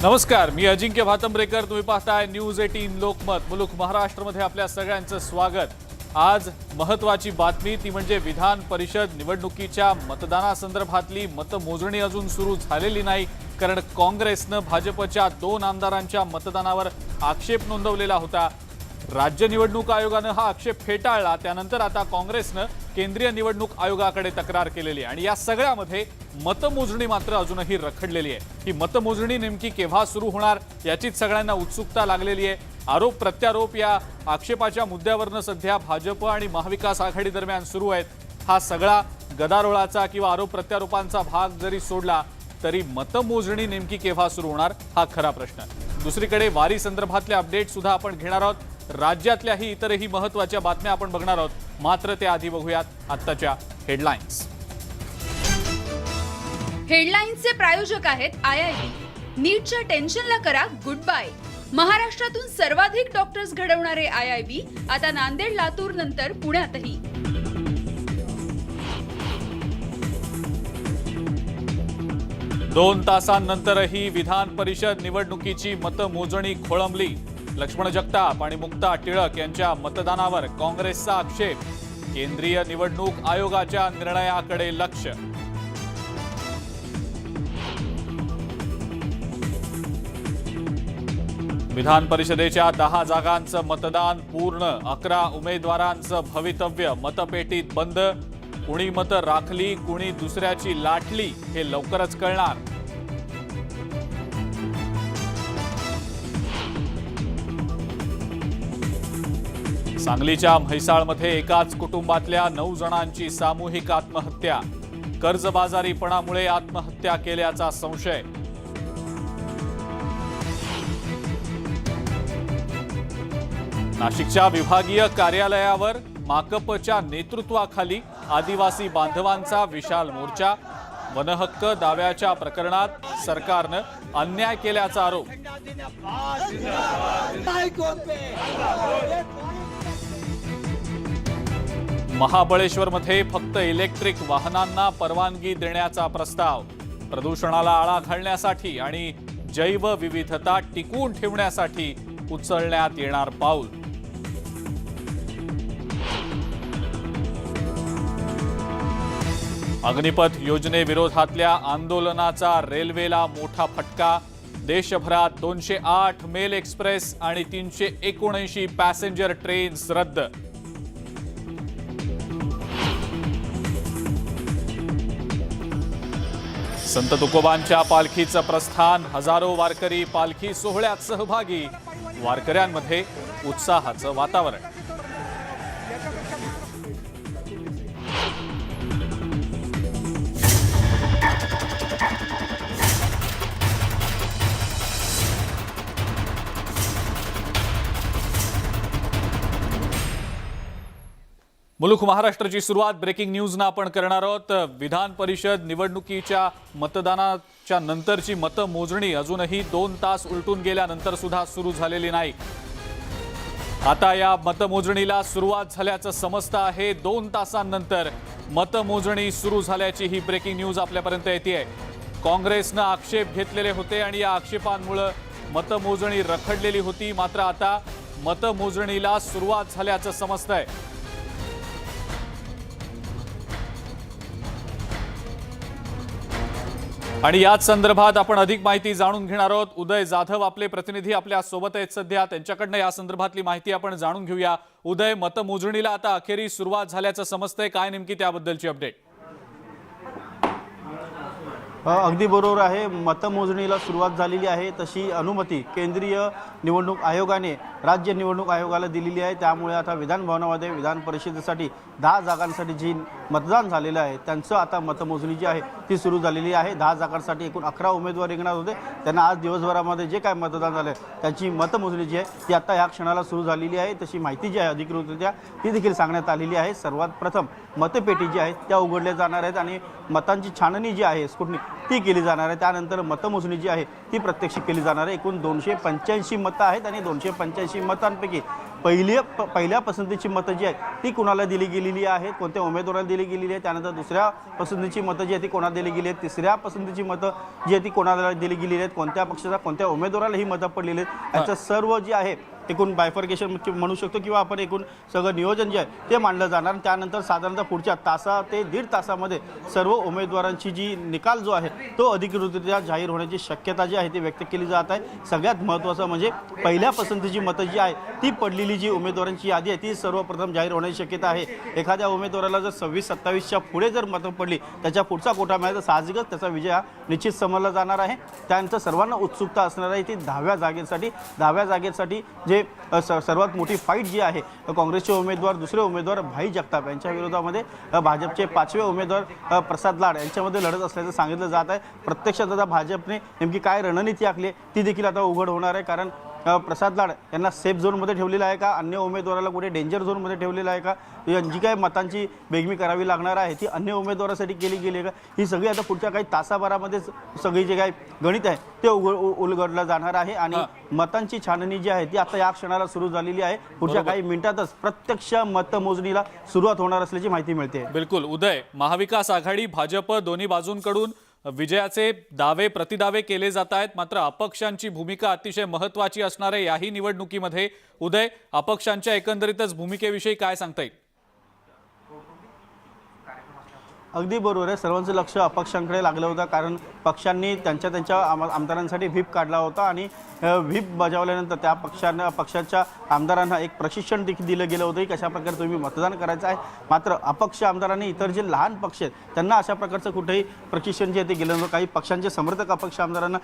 नमस्कार, मी अजिंक्य भातंब्रेकर. तुम्ही पाहताय न्यूज 18 लोकमत. मुलुक महाराष्ट्रमध्ये आपल्या सगळ्यांचं स्वागत. आज महत्त्वाची बातमी ती म्हणजे विधान परिषद निवडणुकीच्या मतदानासंदर्भातली मतमोजणी अजून सुरू झालेली नाही, कारण काँग्रेसनं भाजपच्या 2 आमदारांच्या मतदानावर आक्षेप नोंदवलेला होता. राज्य निवडणूक आयोगानं हा आक्षेप फेटाळला. त्यानंतर आता काँग्रेसनं केंद्रीय निवडणूक आयोगाकडे तक्रार केलेली आहे आणि या सगळ्यामध्ये मतमोजणी मात्र अजूनही रखडलेली आहे. ही मतमोजणी नेमकी केव्हा सुरू होणार याचीच सगळ्यांना उत्सुकता लागलेली आहे. आरोप प्रत्यारोप या आक्षेपाच्या मुद्द्यावरनं सध्या भाजप आणि महाविकास आघाडी दरम्यान सुरू आहेत. हा सगळा गदारोळाचा किंवा आरोप प्रत्यारोपांचा भाग जरी सोडला तरी मतमोजणी नेमकी केव्हा सुरू होणार हा खरा प्रश्न. दुसरीकडे वारी संदर्भातले अपडेट सुद्धा आपण घेणार आहोत. राज्यातल्याही इतरही महत्त्वाच्या बातम्या आपण बघणार आहोत. मात्र त्याआधी बघूयात आत्ताच्या हेडलाईन्स. हेडलाईन्सचे प्रायोजक आहेत IIT. नीटच्या टेन्शनला करा गुड बाय. महाराष्ट्रातून सर्वाधिक डॉक्टर्स घडवणारे IIB आता नांदेड, लातूर नंतर पुण्यातही. दोन तासांनंतरही विधान परिषद निवडणुकीची मतमोजणी खोळंबली. लक्ष्मण जगताप आणि मुक्ता टिळक यांच्या मतदानावर काँग्रेसचा आक्षेप. केंद्रीय निवडणूक आयोगाच्या निर्णयाकडे लक्ष. विधान परिषदेच्या 10 जागांचं मतदान पूर्ण. 11 उमेदवारांचं भवितव्य मतपेटीत बंद. कुणी मतं राखली, कुणी दुसऱ्याची लाटली हे लवकरच कळणार. सांगलीच्या म्हैसाळमध्ये एकाच कुटुंबातल्या 9 जणांची सामूहिक आत्महत्या. कर्जबाजारीपणामुळे आत्महत्या केल्याचा संशय. नाशिकच्या विभागीय कार्यालयावर माकपच्या नेतृत्वाखाली आदिवासी बांधवांचा विशाल मोर्चा. वनहक्क दाव्याच्या प्रकरणात सरकारनं अन्याय केल्याचा आरोप. महाबळेश्वरमध्ये फक्त इलेक्ट्रिक वाहनांना परवानगी देण्याचा प्रस्ताव. प्रदूषणाला आळा घालण्यासाठी आणि जैवविविधता टिकवून ठेवण्यासाठी उचलण्यात येणार पाऊल. अग्निपथ योजनेविरोधातल्या आंदोलनाचा रेल्वेला मोठा फटका. देशभरात 208 मेल एक्सप्रेस आणि 379 पॅसेंजर ट्रेन्स रद्द. संत तुकोबांच्या पालखीचं प्रस्थान. हजारो वारकरी पालखी सोहळ्यात सहभागी. वारकऱ्यांमध्ये उत्साहाचं वातावरण. मुलुक महाराष्ट्राची सुरुवात ब्रेकिंग न्यूजनं आपण करणार आहोत. विधान परिषद निवडणुकीच्या मतदानाच्या नंतरची मतमोजणी अजूनही 2 तास उलटून गेल्यानंतर सुद्धा सुरू झालेली नाही. आता या मतमोजणीला सुरुवात झाल्याचं समजतं आहे. 2 तासांनंतर मतमोजणी सुरू झाल्याची ही ब्रेकिंग न्यूज आपल्यापर्यंत येते. काँग्रेसनं आक्षेप घेतलेले होते आणि या आक्षेपांमुळे मतमोजणी रखडलेली होती. मात्र आता मतमोजणीला सुरुवात झाल्याचं समजतंय. आणि याच संदर्भात आपण अधिक माहिती जाणून घेणार आहोत. उदय जाधव आपले प्रतिनिधी आपल्या सोबत आहेत सध्या. त्यांच्याकडनं या संदर्भातली माहिती आपण जाणून घेऊया. उदय, मतमोजणीला आता अखेरी सुरुवात झाल्याचं समजतंय, काय नेमकी त्याबद्दलची अपडेट? अगदी बरोबर आहे. मतमोजणीला सुरुवात झालेली आहे. तशी अनुमती केंद्रीय निवडणूक आयोगाने राज्य निवडणूक आयोगाला दिलेली आहे. त्यामुळे आता विधान भवनामध्ये विधान परिषदेसाठी 10 जागांसाठी जी मतदान झालेलं आहे त्यांचं आता मतमोजणी जी आहे ती सुरू झालेली आहे. 10 जागांसाठी एकूण 11 उमेदवार रिंगणात होते. त्यांना आज दिवसभरामध्ये जे काय मतदान झालं त्यांची मतमोजणी जी आहे ती आता ह्या क्षणाला सुरू झालेली आहे. तशी माहिती जी आहे अधिकृतरित्या ती देखील सांगण्यात आलेली आहे. सर्वात प्रथम मतपेटी जी आहेत त्या उघडल्या जाणार आहेत आणि मतांची छाननी जी आहे स्क्रुटनी ती केली जाणार आहे. त्यानंतर मतमोजणी जी आहे ती प्रत्यक्ष केली जाणार आहे. एकूण 285 मतं आहेत आणि 285 मतांपैकी पहिल्या पसंतीची मतं जी आहेत ती कोणाला दिली गेलेली आहेत, कोणत्या उमेदवाराला दिली गेलेली आहे, त्यानंतर दुसऱ्या पसंतीची मतं जी आहे ती कोणाला दिली गेली आहेत, तिसऱ्या पसंतीची मतं जी आहे ती कोणाला दिली गेलेली आहेत, कोणत्या पक्षाचा कोणत्या उमेदवाराला ही मतं पडलेली आहेत, याचं सर्व जे आहे एकूण बायफर्गेशन म्हणू शकतो किंवा आपण एकूण सगळं नियोजन जे आहे ते मांडलं जाणार. त्यानंतर साधारणतः पुढच्या तासा ते दीड तासामध्ये सर्व उमेदवारांची जी निकाल जो आहे तो अधिकृतरित्या जाहीर होण्याची शक्यता जी आहे ती व्यक्त केली जात आहे. सगळ्यात महत्त्वाचं म्हणजे पहिल्या पसंतीची मतं जी आहे ती पडलेली जी उमेदवारांची यादी आहे ती सर्वप्रथम जाहीर होण्याची शक्यता आहे. एखाद्या उमेदवाराला जर 26-27च्या पुढे जर मतं पडली त्याच्या पुढचा कोटा मिळाला तर साहजिकच त्याचा विजय हा निश्चित समजला जाणार आहे. त्यानंतर सर्वांना उत्सुकता असणार आहे ती 10व्या जागेसाठी जे सर्वात मोठी फाईट जी आहे काँग्रेसचे उमेदवार दुसरे उमेदवार भाई जगताप यांच्या विरोधामध्ये भाजपचे 5वे उमेदवार प्रसाद लाड यांच्यामध्ये लढत असल्याचं सांगितलं जात आहे. प्रत्यक्षात आता भाजपने नेमकी काय रणनीती आखली आहे ती देखील आता उघड होणार आहे. कारण प्रसाद लाड यांना सेफ झोनमध्ये ठेवलेलं आहे का, अन्य उमेदवाराला कुठे डेंजर झोनमध्ये ठेवलेलं आहे का, जी काय मतांची बेगमी करावी लागणार आहे ती अन्य उमेदवारासाठी केली गेली आहे का, ही सगळी आता पुढच्या काही तासाभरामध्येच सगळी जे काही गणित आहे ते उलगडलं जाणार आहे. आणि मतांची छाननी जी आहे ती आता या क्षणाला सुरू झालेली आहे. पुढच्या काही मिनिटातच प्रत्यक्ष मतमोजणीला सुरुवात होणार असल्याची माहिती मिळते. बिलकुल उदय, महाविकास आघाडी भाजप दोन्ही बाजूंकडून विजयाचे दावे प्रतिदावे केले जात आहेत, मात्र अपक्षांची भूमिका अतिशय महत्त्वाची असणार आहे याही निवडणुकीमध्ये. उदय, अपक्षांच्या एकंदरीतच भूमिकेविषयी काय सांगता येईल? अगदी बरोबर आहे. सर्वांचं लक्ष अपक्षांकडे लागलं होतं कारण पक्षांनी त्यांच्या आमदारांसाठी व्हीप काढला होता आणि व्हीप बजावल्यानंतर त्या पक्षाच्या आमदारांना एक प्रशिक्षण देखील दिलं गेलं होतं की कशा प्रकारे तुम्ही मतदान करायचं आहे. मात्र अपक्ष आमदारांनी इतर जे लहान पक्ष आहेत त्यांना अशा प्रकारचं कुठेही प्रशिक्षण जे ते गेलं नव्हतं. काही पक्षांचे समर्थक अपक्ष आमदारांना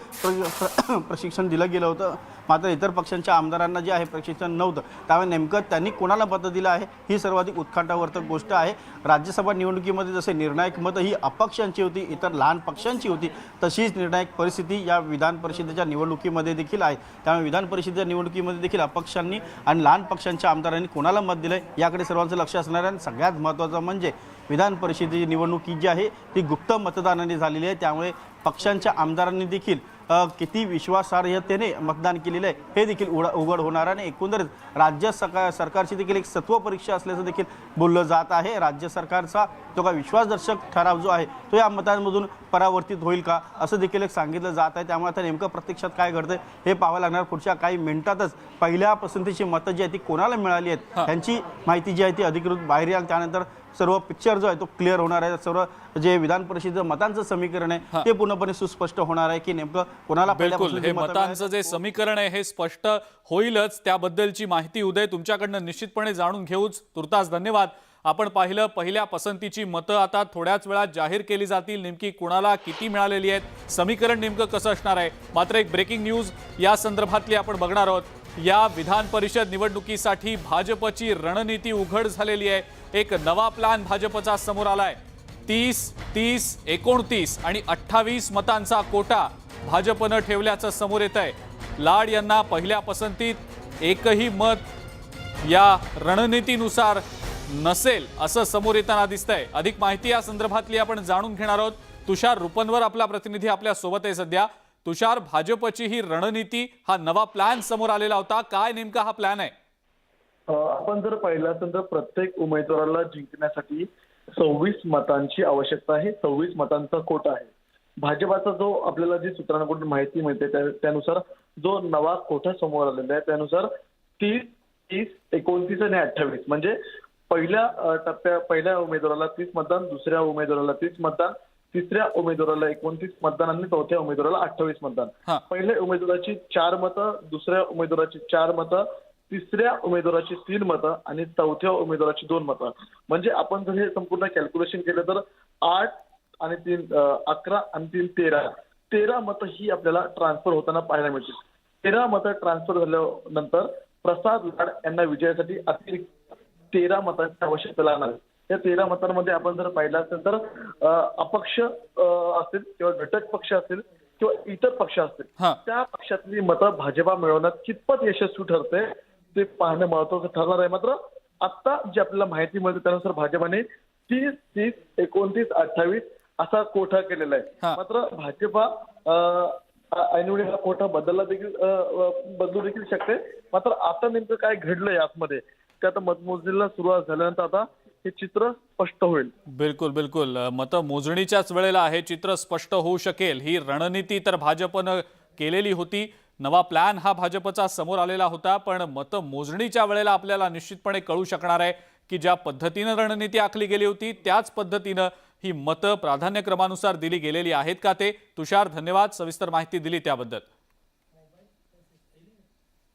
प्रशिक्षण दिलं गेलं होतं, मात्र इतर पक्षांच्या आमदारांना जे आहे प्रशिक्षण नव्हतं. त्यामुळे नेमकं त्यांनी कोणाला मतं दिलं आहे ही सर्वाधिक उत्कंठावर्धक गोष्ट आहे. राज्यसभा निवडणुकीमध्ये जसे निर्णायक मतं ही अपक्षांची होती, इतर लहान पक्षांची होती, तशीच निर्णायक परिस्थिती या विधान परिषदेच्या निवडणुकीमध्ये देखील आहे. त्यामुळे विधान परिषदेच्या निवडणुकीमध्ये देखील अपक्षांनी आणि लहान पक्षांच्या आमदारांनी कोणाला मत दिलं याकडे सर्वांचं लक्ष असणार आहे. सगळ्यात महत्त्वाचं म्हणजे विधान परिषदेची निवडणूक जी आहे ती गुप्त मतदानाने झालेली आहे. त्यामुळे पक्षांच्या आमदारांनी देखील किती विश्वासार्हतेने मतदान केलेलं आहे हे देखील उघड होणार आहे. एकंदरीत राज्य सरकारची देखील एक सत्व परीक्षा असल्याचं देखील बोललं जात आहे. राज्य सरकारचा जो का विश्वासदर्शक ठराव जो आहे तो या मतांमधून परावर्तित होईल का असं देखील एक सांगितलं जात आहे. त्यामुळे आता नेमकं प्रत्यक्षात काय घडतंय हे पाहावं लागणार. पुढच्या काही मिनिटातच पहिल्या पसंतीची मतं जी आहे ती कोणाला मिळाली आहेत त्यांची माहिती जी आहे ती अधिकृत बाहेर येईल. त्यानंतर सर्व पिक्चर जो आहे तो क्लिअर होणार आहे. सर्व जे विधान परिषदेचं मतांचं समीकरण आहे ते पूर्णपणे सुस्पष्ट होणार आहे की नेमकं कोणाला बिलकुल हे मतांचं जे समीकरण आहे हे स्पष्ट होईलच. त्याबद्दलची माहिती उदय तुमच्याकडनं निश्चितपणे जाणून घेऊच. तुर्तास धन्यवाद. आपण पाहिलं पहिल्या पसंतीची मतं आता थोड्याच वेळात जाहीर केली जातील. नेमकी कुणाला किती मिळालेली आहेत, समीकरण नेमकं कसं असणार आहे. मात्र एक ब्रेकिंग न्यूज या संदर्भातली आपण बघणार आहोत. या विधान परिषद निवडणुकीसाठी भाजपची रणनीती उघड झालेली आहे. एक नवा प्लॅन भाजपचा समोर आलाय. 30, 30, 29 आणि 28 मतांचा कोटा भाजपनं ठेवल्याचं समोर येत आहे. लाड यांना पहिल्या पसंतीत एकही मत या रणनीतीनुसार नसेल असं समोर येताना दिसतंय. अधिक माहिती या संदर्भातली आपण जाणून घेणार आहोत. तुषार रुपनवर आपला प्रतिनिधी आपल्या सोबत आहे सध्या. तुषार, भाजपची ही रणनीती, हा नवा प्लॅन समोर आलेला होता, काय नेमका हा प्लॅन आहे? आपण जर पाहिलं असेल तर प्रत्येक उमेदवाराला जिंकण्यासाठी 26 मतांची आवश्यकता आहे. 26 मतांचा कोटा आहे. भाजपाचा जो आपल्याला जी सूत्रांकडून माहिती मिळते त्यानुसार जो नवा कोटा समोर आलेला आहे त्यानुसार 30, 30, 29 आणि 28 म्हणजे पहिल्या उमेदवाराला 30 मतदान, दुसऱ्या उमेदवाराला 30 मतदान, तिसऱ्या उमेदवाराला 29 मतदान आणि चौथ्या उमेदवाराला 28 मतदान. पहिल्या उमेदवाराची 4 मतं, दुसऱ्या उमेदवाराची 4 मतं, तिसऱ्या उमेदवाराची 3 मतं आणि चौथ्या उमेदवाराची 2 मतं. म्हणजे आपण जर हे संपूर्ण कॅल्क्युलेशन केलं तर 8 आणि 3 11 आणि 3 13 मतं ही आपल्याला ट्रान्सफर होताना पाहायला मिळतील. 13 मतं ट्रान्सफर झाल्यानंतर प्रसाद लाड यांना विजयासाठी अतिरिक्त 13 मतांची आवश्यकता लागणार आहे. या 13 मतांमध्ये आपण जर पाहिलं असेल तर अपक्ष असतील किंवा घटक पक्ष असतील किंवा इतर पक्ष असतील त्या पक्षातली मतं भाजपा मिळवण्यात कितपत यशस्वी ठरते ते पाहणं महत्वाचं ठरणार आहे. मात्र आता जी आपल्याला माहिती मिळते त्यानुसार भाजपाने 30, 30, 29, 28 असा कोठा केलेला आहे. मात्र भाजपा ऐनवेळी हा कोटा बदलू देखील शकते. मात्र आता नेमकं काय घडलंय आतमध्ये ते आता मतमोजणीला सुरुवात झाल्यानंतर आता हे चित्र स्पष्ट होईल. बिलकुल बिलकुल, मतमोजणीच्याच वेळेला हे चित्र स्पष्ट होऊ शकेल. ही रणनीती तर भाजपनं केलेली होती, नवा प्लॅन हा भाजपचा समोर आलेला होता, पण मतमोजणीच्या वेळेला आपल्याला निश्चितपणे कळू शकणार आहे की ज्या पद्धतीनं रणनीती आखली गेली होती त्याच पद्धतीनं ही मतं प्राधान्यक्रमानुसार दिली गेलेली आहेत का ते. तुषार, धन्यवाद, सविस्तर माहिती दिली त्याबद्दल.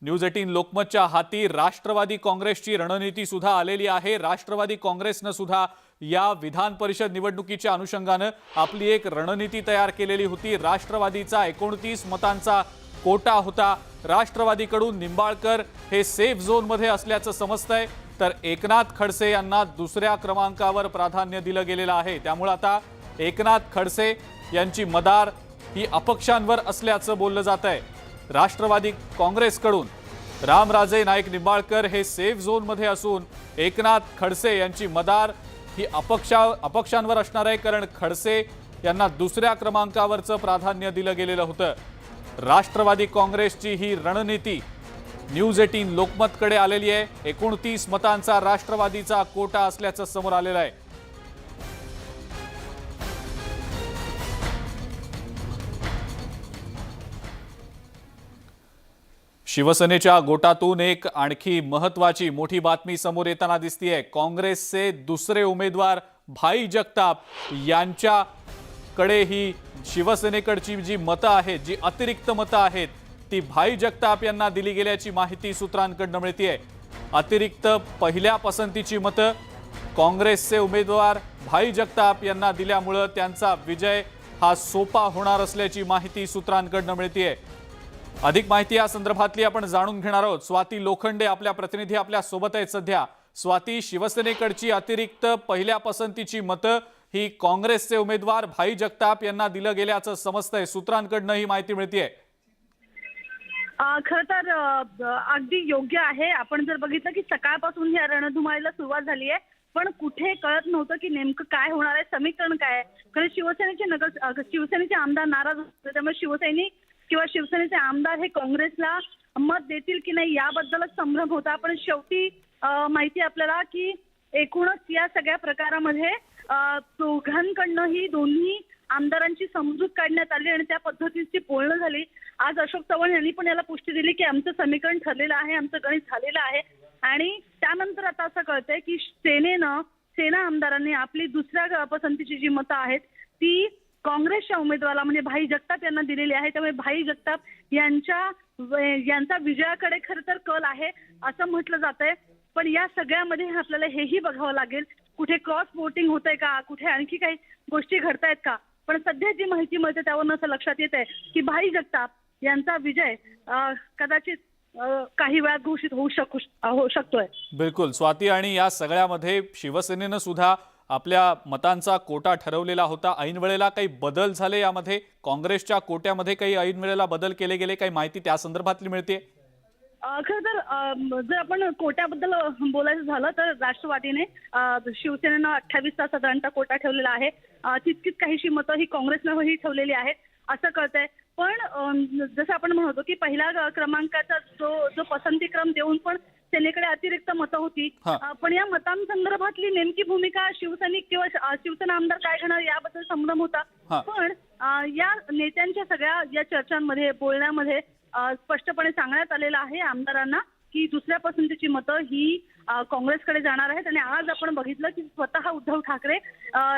न्यूज 18 लोकमतच्या हाती राष्ट्रवादी काँग्रेसची रणनीती सुद्धा आलेली आहे. राष्ट्रवादी काँग्रेसनं सुद्धा या विधान परिषद निवडणुकीच्या अनुषंगानं आपली एक रणनीती तयार केलेली होती. राष्ट्रवादीचा 29 मतांचा कोटा होता. राष्ट्रवादीकडून निंबाळकर हे सेफ झोनमध्ये असल्याचं समजतंय, तर एकनाथ खडसे यांना दुसऱ्या क्रमांकावर प्राधान्य दिलं गेलेलं आहे. त्यामुळे आता एकनाथ खडसे यांची मदार ही अपक्षांवर असल्याचं बोललं जात आहे. राष्ट्रवादी काँग्रेसकडून रामराजे नाईक निंबाळकर हे सेफ झोनमध्ये असून एकनाथ खडसे यांची मदार ही अपक्षांवर असणार आहे, कारण खडसे यांना दुसऱ्या क्रमांकावरचं प्राधान्य दिलं गेलेलं होतं. राष्ट्रवादी काँग्रेसची ही रणनीती न्यूज 18 लोकमतकडे आलेली आहे. 29 मतांचा राष्ट्रवादीचा कोटा असल्याचं समोर आलेलं आहे. शिवसेनेच्या गोटातून एक आणखी महत्वाची मोठी बातमी समोर येताना दिसतीये. काँग्रेसचे दुसरे उमेदवार भाई जगताप यांच्याकडे ही शिवसेनेकडची जी मतं आहेत, जी अतिरिक्त मतं आहेत, ती भाई जगताप यांना दिली गेल्याची माहिती सूत्रांकडून मिळतेय. अतिरिक्त पहिल्या पसंतीची मतं काँग्रेसचे उमेदवार भाई जगताप यांना दिल्यामुळे त्यांचा विजय हा सोपा होणार असल्याची माहिती सूत्रांकडून मिळतेय. अधिक माहिती या संदर्भातली आपण जाणून घेणार आहोत. स्वाती लोखंडे आपल्या प्रतिनिधी आपल्या सोबत आहेत सध्या. स्वाती, शिवसेनेकडची अतिरिक्त पहिल्या पसंतीची मतं ही काँग्रेसचे उमेदवार भाई जगताप यांना दिलं गेल्याचं समजतंय, सूत्रांकडून ही माहिती मिळतेय. खरं तर अगदी योग्य आहे. आपण जर बघितलं की सकाळपासून या रणधुमाळीला सुरुवात झाली आहे, पण कुठे कळत नव्हतं की नेमकं काय होणार आहे, समीकरण काय आहे. कारण शिवसेनेचे आमदार नाराज होते, त्यामुळे शिवसैनिक किंवा शिवसेनेचे आमदार हे काँग्रेसला मत देतील की नाही याबद्दलच संभ्रम होता. पण शेवटी माहिती आपल्याला की एकूणच या सगळ्या प्रकारामध्ये दोघांकडनंही दोन्ही आमदारांची समजूत काढण्यात आली आणि त्या पद्धतीची बोलणं झाली. आज अशोक चव्हाण यांनी पण याला पुष्टी दिली की आमचं समीकरण ठरलेलं आहे, आमचं गणित झालेलं आहे. आणि त्यानंतर आता असं कळतंय की सेना आमदारांनी आपली दुसऱ्या पसंतीची जी मतं आहेत ती काँग्रेसच्या उमेदवाराला म्हणजे भाई जगताप यांना दिलेली आहे. त्यामुळे भाई जगताप यांचा विजयाकडे खरं तर कल आहे असं म्हटलं जात आहे. पण या सगळ्यामध्ये आपल्याला हेही बघावं लागेल कुठे क्रॉस वोटिंग होतंय का, कुठे आणखी काही गोष्टी घडतायत का. पण सध्या जी माहिती मिळते त्यावरून असं लक्षात येत आहे की भाई जगताप यांचा विजय कदाचित काही वेळात घोषित होऊ शकतोय. बिलकुल स्वाती, आणि या सगळ्यामध्ये शिवसेनेनं सुद्धा आपल्या मतांचा कोटा ठरवलेला होता. ऐन वेळेला काही बदल झाले यामध्ये? काँग्रेसच्या कोट्यामध्ये काही ऐन वेळेला बदल केले गेले, काही माहिती त्या संदर्भातली मिळते? खरं तर जर आपण कोट्याबद्दल बोलायचं झालं तर राष्ट्रवादीने शिवसेनेनं 28 चा साधारणतः कोटा ठेवलेला आहे. तितकीच काहीशी मतं ही काँग्रेसनं ठेवलेली आहेत असं कळतंय. पण जसं आपण म्हणतो की पहिल्या क्रमांकाचा जो पसंतीक्रम देऊन पण सेनेकडे अतिरिक्त मतं होती. पण या मतांसंदर्भातली नेमकी भूमिका शिवसैनिक किंवा शिवसेना आमदार काय घेणार याबद्दल संभ्रम होता. पण या नेत्यांच्या सगळ्या या चर्चांमध्ये बोलण्यामध्ये स्पष्टपणे सांगण्यात आलेलं आहे आमदारांना की दुसऱ्या पसंतीची मतं ही काँग्रेसकडे जाणार आहेत. आणि आज आपण बघितलं की स्वतः उद्धव ठाकरे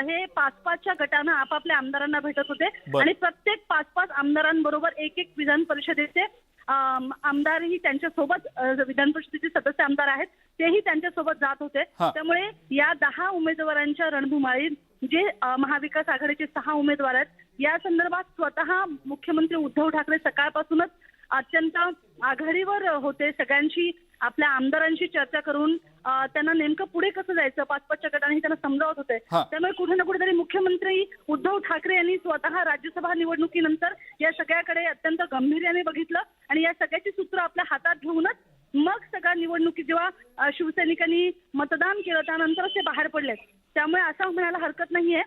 हे 5-5च्या गटानं आपापल्या आमदारांना भेटत होते आणि प्रत्येक 5-5 आमदारांबरोबर एक विधान परिषदेचे आमदारही त्यांच्यासोबत, विधान परिषदेचे सदस्य आमदार आहेत तेही त्यांच्यासोबत जात होते. त्यामुळे या 10 उमेदवारांच्या रणधुमाळीत जे महाविकास आघाडीचे 6 उमेदवार आहेत या संदर्भात स्वतः मुख्यमंत्री उद्धव ठाकरे सकाळपासूनच अत्यंत आघाडीवर होते. सगळ्यांशी आपल्या आमदारांशी चर्चा करून त्यांना नेमकं पुढे कसं जायचं 5-5च्या गटाने त्यांना समजावत होते. त्यामुळे कुठे ना कुठेतरी मुख्यमंत्री उद्धव ठाकरे यांनी स्वतः राज्यसभा निवडणुकीनंतर या सगळ्याकडे अत्यंत गंभीर्याने बघितलं आणि या सगळ्याची सूत्र आपल्या हातात घेऊनच मग सगळ्या निवडणुकीत जेव्हा शिवसैनिकांनी मतदान केलं त्यानंतरच ते बाहेर पडले. त्यामुळे असं म्हणायला हरकत नाहीये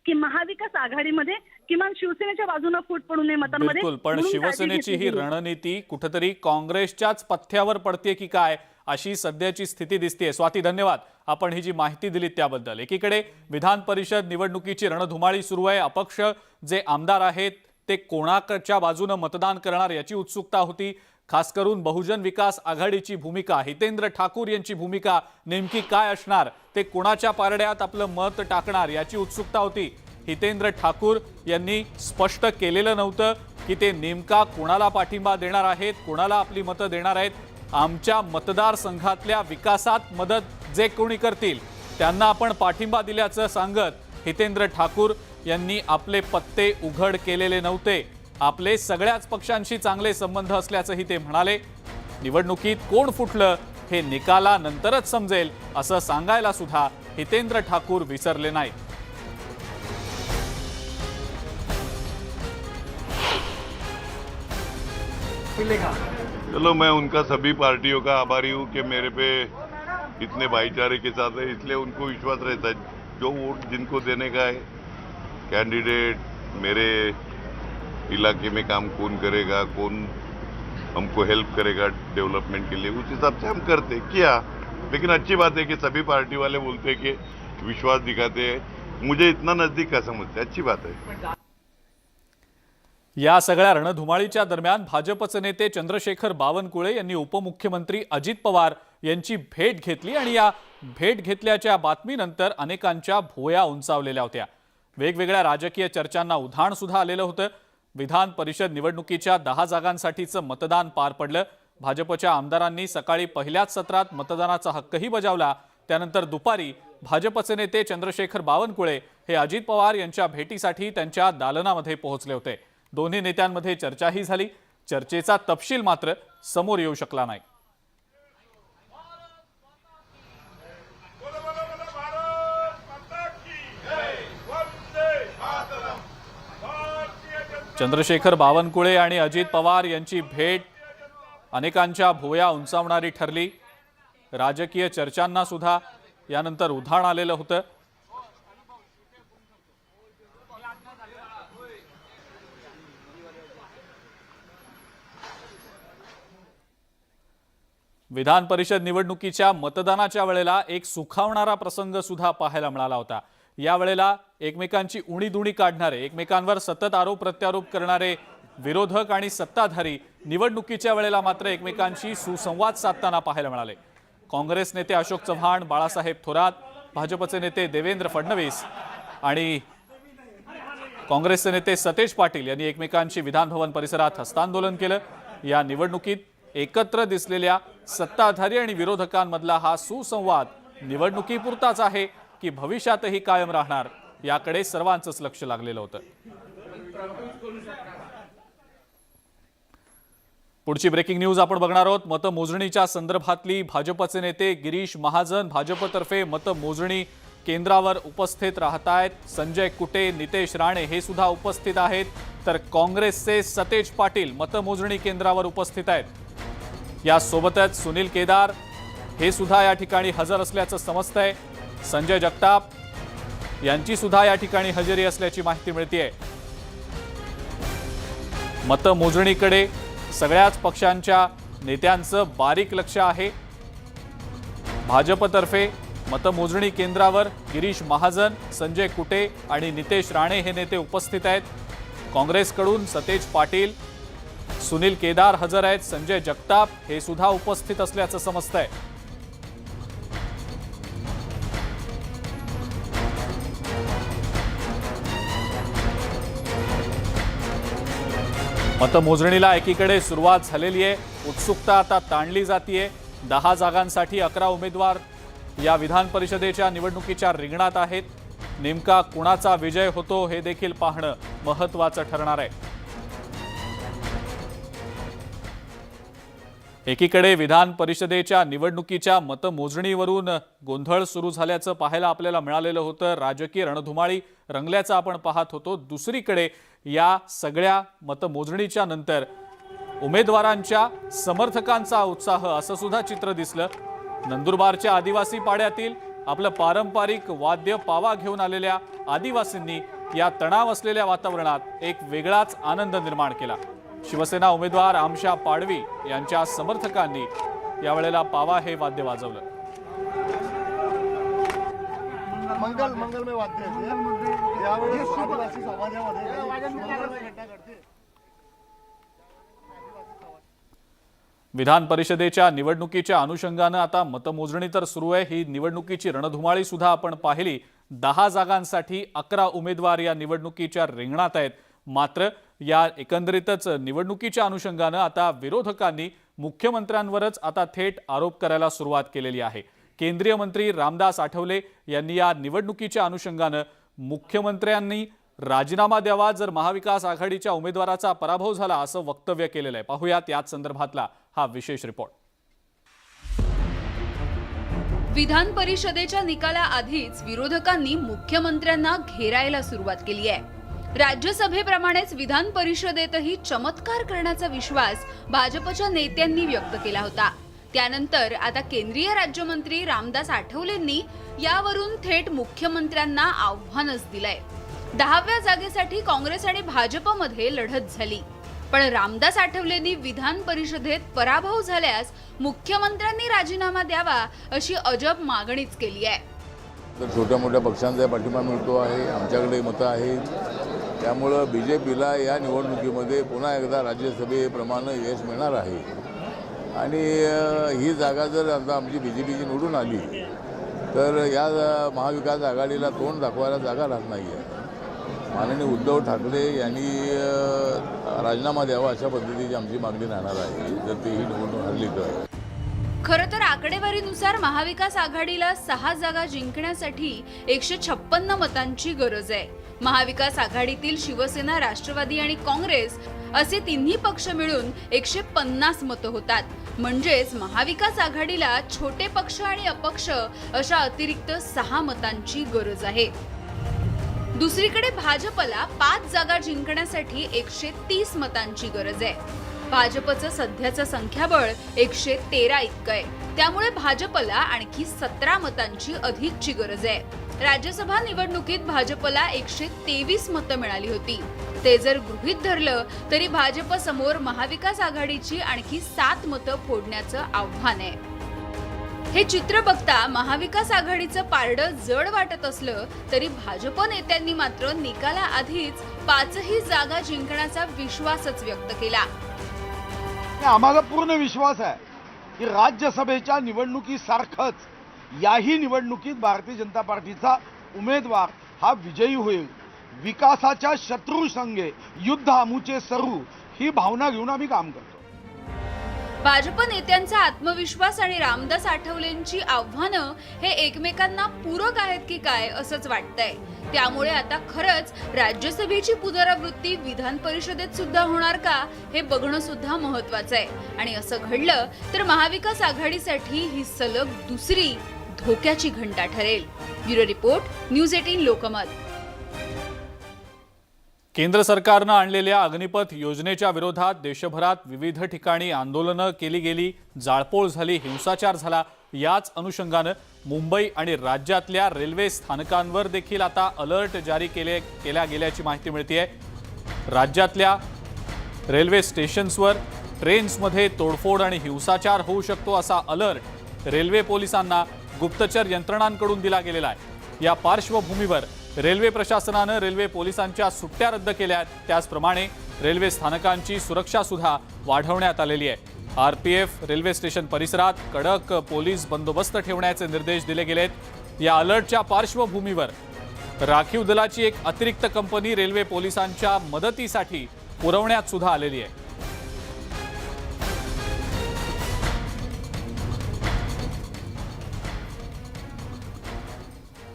की महाविकास आघाडीमध्ये किमान शिवसेनेच्या बाजूने फूट पडू नये मतांमध्ये. बिलकुल, पण म्हणून काळजी शिवसेनेची घेतली ही गेली. रणनीती कुठेतरी काँग्रेसच्याच पथ्यावर पडते की काय अशी सध्याची स्थिती दिसते. स्वाती, धन्यवाद, आपण ही जी माहिती दिली त्याबद्दल. एकीकडे विधान परिषद निवडणुकीची रणधुमाळी सुरू आहे. अपक्ष जे आमदार आहेत ते कोणाच्या बाजूने मतदान करणार याची उत्सुकता होती. खास करून बहुजन विकास आघाडीची भूमिका, हितेंद्र ठाकूर यांची भूमिका नेमकी काय असणार, ते कोणाच्या पारड्यात आपलं मत टाकणार याची उत्सुकता होती. हितेंद्र ठाकूर यांनी स्पष्ट केलेलं नव्हतं की ते नेमका कोणाला पाठिंबा देणार आहेत, कोणाला आपली मतं देणार आहेत. आमच्या मतदारसंघातल्या विकासात मदत जे कोणी करतील त्यांना आपण पाठिंबा दिल्याचं सांगत हितेंद्र ठाकूर यांनी आपले पत्ते उघड केलेले नव्हते. आपले सगळ्याच पक्षांशी चांगले संबंध असल्याचंही ते म्हणाले. निवडणुकीत कोण फुटलं हे निकालानंतरच समजेल असं सांगायला सुद्धा हितेंद्र ठाकूर विसरले नाहीत. चलो, मैं उनका सभी पार्टियों का आभारी हूँ कि मेरे पे इतने भाईचारे के साथ है, इसलिए उनको विश्वास रहता है जो वोट जिनको देने का है, कैंडिडेट मेरे इलाके में काम कौन करेगा, कौन हमको हेल्प करेगा डेवलपमेंट के लिए, उस हिसाब से हम करते किया. लेकिन अच्छी बात है कि सभी पार्टी वाले बोलते हैं कि विश्वास दिखाते हैं. मुझे इतना नजदीक का समझते हैं, अच्छी बात है. या सगळ्या रणधुमाळीच्या दरम्यान भाजपचे नेते चंद्रशेखर बावनकुळे यांनी उपमुख्यमंत्री अजित पवार यांची भेट घेतली आणि या भेट घेतल्याच्या बातमीनंतर अनेकांच्या भुवया उंचावलेल्या होत्या. वेगवेगळ्या राजकीय चर्चांना उधाण सुद्धा आलेलं होतं. विधान परिषद निवडणुकीच्या 10 जागांसाठीचं मतदान पार पडलं. भाजपच्या आमदारांनी सकाळी पहिल्याच सत्रात मतदानाचा हक्कही बजावला. त्यानंतर दुपारी भाजपचे नेते चंद्रशेखर बावनकुळे हे अजित पवार यांच्या भेटीसाठी त्यांच्या दालनामध्ये पोहोचले होते. दोन्ही नेत्यांमध्ये चर्चाही झाली. चर्चेचा तपशील मात्र समोर येऊ शकला नाही. चंद्रशेखर बावनकुळे आणि अजित पवार यांची भेट अनेकांच्या भुवया उंचावणारी ठरली. राजकीय चर्चांना सुद्धा यानंतर उधाण आलेलं होतं. विधान परिषद निवडणुकीच्या मतदानाच्या वेळेला एक सुखावणारा प्रसंग सुद्धा पाहायला मिळाला होता. या वेळेला एकमेकांची उणीधुणी काढणारे, एकमेकांवर सतत आरोप प्रत्यारोप करणारे विरोधक आणि सत्ताधारी निवडणुकीच्या वेळेला मात्र एकमेकांशी सुसंवाद साधताना पाहायला मिळाले. काँग्रेस नेते अशोक चव्हाण, बाळासाहेब थोरात, भाजपचे नेते देवेंद्र फडणवीस आणि काँग्रेसचे नेते सतेज पाटील यांनी एकमेकांशी विधानभवन परिसरात हस्तांदोलन केलं. या निवडणुकीत एकत्र दिसलेल्या सत्ताधारी आणि विरोधकांमधला हा सुसंवाद निवडणुकीपुरताच आहे की भविष्यातही कायम राहणार याकडे सर्वांचंच लक्ष लागलेलं होतं. पुढची ब्रेकिंग न्यूज आपण बघणार आहोत. मतमोजणीच्या संदर्भातली भाजपचे नेते गिरीश महाजन भाजपतर्फे मतमोजणी केंद्रावर उपस्थित राहतायत. संजय कुटे, नितेश राणे हे सुद्धा उपस्थित आहेत. तर काँग्रेसचे सतेज पाटील मतमोजणी केंद्रावर उपस्थित आहेत. यासोबतच सुनील केदार हे सुद्धा या ठिकाणी हजर असल्याचं समजतंय. संजय जगताप यांची सुद्धा या ठिकाणी हजेरी असल्याची माहिती मिळतेय. मतमोजणीकडे सगळ्याच पक्षांच्या नेत्यांचं बारीक लक्ष आहे. भाजपतर्फे मतमोजणी केंद्रावर गिरीश महाजन, संजय कुटे आणि नितेश राणे हे नेते उपस्थित आहेत. काँग्रेसकडून सतेज पाटील, सुनील केदार हजर आहेत. संजय जगताप हे सुद्धा उपस्थित असल्याचं समजतंय. मतमोजणीला एकीकडे सुरुवात झालेली आहे. उत्सुकता आता ताणली जातीये. 10 जागांसाठी 11 उमेदवार या विधान परिषदेच्या निवडणुकीच्या रिंगणात आहेत. नेमका कुणाचा विजय होतो हे देखील पाहणं महत्त्वाचं ठरणार आहे. एकीकडे विधान परिषदेच्या निवडणुकीच्या मतमोजणीवरून गोंधळ सुरू झाल्याचं पाहायला आपल्याला मिळालेलं होतं. राजकीय रणधुमाळी रंगल्याचं आपण पाहत होतो. दुसरीकडे या सगळ्या मतमोजणीच्या नंतर उमेदवारांच्या समर्थकांचा उत्साह असं सुद्धा चित्र दिसलं. नंदुरबारच्या आदिवासी पाड्यातील आपलं पारंपरिक वाद्य पावा घेऊन आलेल्या आदिवासींनी या तणाव असलेल्या वातावरणात एक वेगळाच आनंद निर्माण केला। शिवसेना उमेदवार आमशा पाडवी यांच्या समर्थकांनी यावेळेला पावा हे वाद्य वाजवलं। मंगलमय वाद्य आहे यावेळेस आदिवासी समाजामध्ये विधान परिषदेच्या निवडणुकीच्या अनुषंगानं आता मतमोजणी तर सुरू आहे। ही निवडणुकीची रणधुमाळी सुद्धा आपण पाहिली। 10 जागांसाठी 11 उमेदवार या निवडणुकीच्या रिंगणात आहेत। मात्र या एकंदरीतच निवडणुकीच्या अनुषंगानं आता विरोधकांनी मुख्यमंत्र्यांवरच आता थेट आरोप करायला सुरुवात केलेली आहे। केंद्रीय मंत्री रामदास आठवले यांनी या निवडणुकीच्या अनुषंगानं मुख्यमंत्र्यांनी राजीनामा द्यावा जर महाविकास आघाडीच्या उमेदवाराचा पराभव झाला असं वक्तव्य केलेलं आहे। पाहूयात याच संदर्भातला हा विशेष रिपोर्ट। विधान परिषदेच्या निकालाआधीच विरोधकांनी मुख्यमंत्र्यांना घेरायला सुरुवात केली आहे। राज्यसभेप्रमाणेच विधान परिषदेतही चमत्कार करण्याचा विश्वास भाजपच्या नेत्यांनी व्यक्त केला होता। त्यानंतर आता केंद्रीय राज्यमंत्री रामदास आठवलेंनी यावरून थेट मुख्यमंत्र्यांना आव्हानच दिलंय। 10व्या जागेसाठी काँग्रेस आणि भाजपमध्ये लढत झाली, पण रामदास आठवलेंनी विधान परिषदेत पराभव झाल्यास मुख्यमंत्र्यांनी राजीनामा द्यावा अशी अजब मागणीच केली आहे। तर छोट्या मोठ्या पक्षांचा पाठिंबा मिळतो आहे, आमच्याकडे मतं आहेत, त्यामुळं बीजेपीला या निवडणुकीमध्ये पुन्हा एकदा राज्यसभेप्रमाणे यश मिळणार आहे। आणि ही जागा जर आता आमची बीजेपीची निवडून आली तर या महाविकास आघाडीला तोंड दाखवायला जागा राहत नाही आहे। माननीय उद्धव ठाकरे यांनी राजीनामा द्यावा अशा पद्धतीची आमची मागणी राहणार आहे जर ती ही निवडणूक हरली तर। खरं तर आकडेवारीनुसार महाविकास आघाडीला 6 जागा जिंकण्यासाठी 156 मतांची गरज आहे। महाविकास आघाडीतील शिवसेना, राष्ट्रवादी आणि काँग्रेस असे तिन्ही पक्ष मिळून 150 मतं होतात। म्हणजेच महाविकास आघाडीला छोटे पक्ष आणि अपक्ष अशा अतिरिक्त 6 मतांची गरज आहे। दुसरीकडे भाजपला 5 जागा जिंकण्यासाठी 130 मतांची गरज आहे। भाजपचं सध्याचं संख्याबळ 113 इतकं आहे, त्यामुळे भाजपला आणखी 17 मतांची अधिकची गरज आहे। राज्यसभा निवडणुकीत भाजपला 123 मतं मिळाली होती। ते जर गृहीत धरलं तरी भाजप समोर महाविकास आघाडीची आणखी 7 मतं फोडण्याचं आव्हान आहे। हे चित्र बघता महाविकास आघाडीचं पारडं जड वाटत असलं तरी भाजप नेत्यांनी मात्र निकालाआधीच 5ही जागा जिंकण्याचा विश्वासच व्यक्त केला। आम्हाला पूर्ण विश्वास आहे की राज्यसभेच्या निवडणुकीसारखंच याही निवडणुकीत भारतीय जनता पार्टीचा उमेदवार हा विजयी होईल। विकासाच्या शत्रू संगे युद्ध आमुचे सरू ही भावना घेऊन आम्ही काम करतो। भाजप नेत्यांचा आत्मविश्वास आणि रामदास आठवलेंची आव्हानं हे एकमेकांना पूरक आहेत की काय असंच वाटतंय। त्यामुळे आता खरंच राज्यसभेची पुनरावृत्ती विधान परिषदेत सुद्धा होणार का हे बघणं सुद्धा महत्त्वाचं आहे। आणि असं घडलं तर महाविकास आघाडीसाठी ही सलग दुसरी धोक्याची घंटा ठरेल। Bureau report, news 18 Lokmat. केंद्र सरकारनं आणलेल्या अग्निपथ योजनेच्या विरोधात देशभरात विविध ठिकाणी आंदोलनं केली गेली, जाळपोळ झाली, हिंसाचार झाला। याच अनुषंगानं मुंबई आणि राज्यातल्या रेल्वे स्थानकांवर देखील आता अलर्ट जारी केल्या गेल्याची माहिती मिळतेय। राज्यातल्या रेल्वे स्टेशन्सवर ट्रेन्समध्ये तोडफोड आणि हिंसाचार होऊ शकतो असा अलर्ट रेल्वे पोलिसांना गुप्तचर यंत्रणांकडून दिला गेलेला आहे। या पार्श्वभूमीवर रेल्वे प्रशासनानं रेल्वे पोलिसांच्या सुट्ट्या रद्द केल्या आहेत। त्याचप्रमाणे रेल्वे स्थानकांची सुरक्षा सुद्धा वाढवण्यात आलेली आहे। आरपीएफ रेल्वे स्टेशन परिसरात कडक पोलीस बंदोबस्त ठेवण्याचे निर्देश दिले गेलेत। या अलर्टच्या पार्श्वभूमीवर राखीव दलाची एक अतिरिक्त कंपनी रेल्वे पोलिसांच्या मदतीसाठी पुरवण्यात सुद्धा आलेली आहे।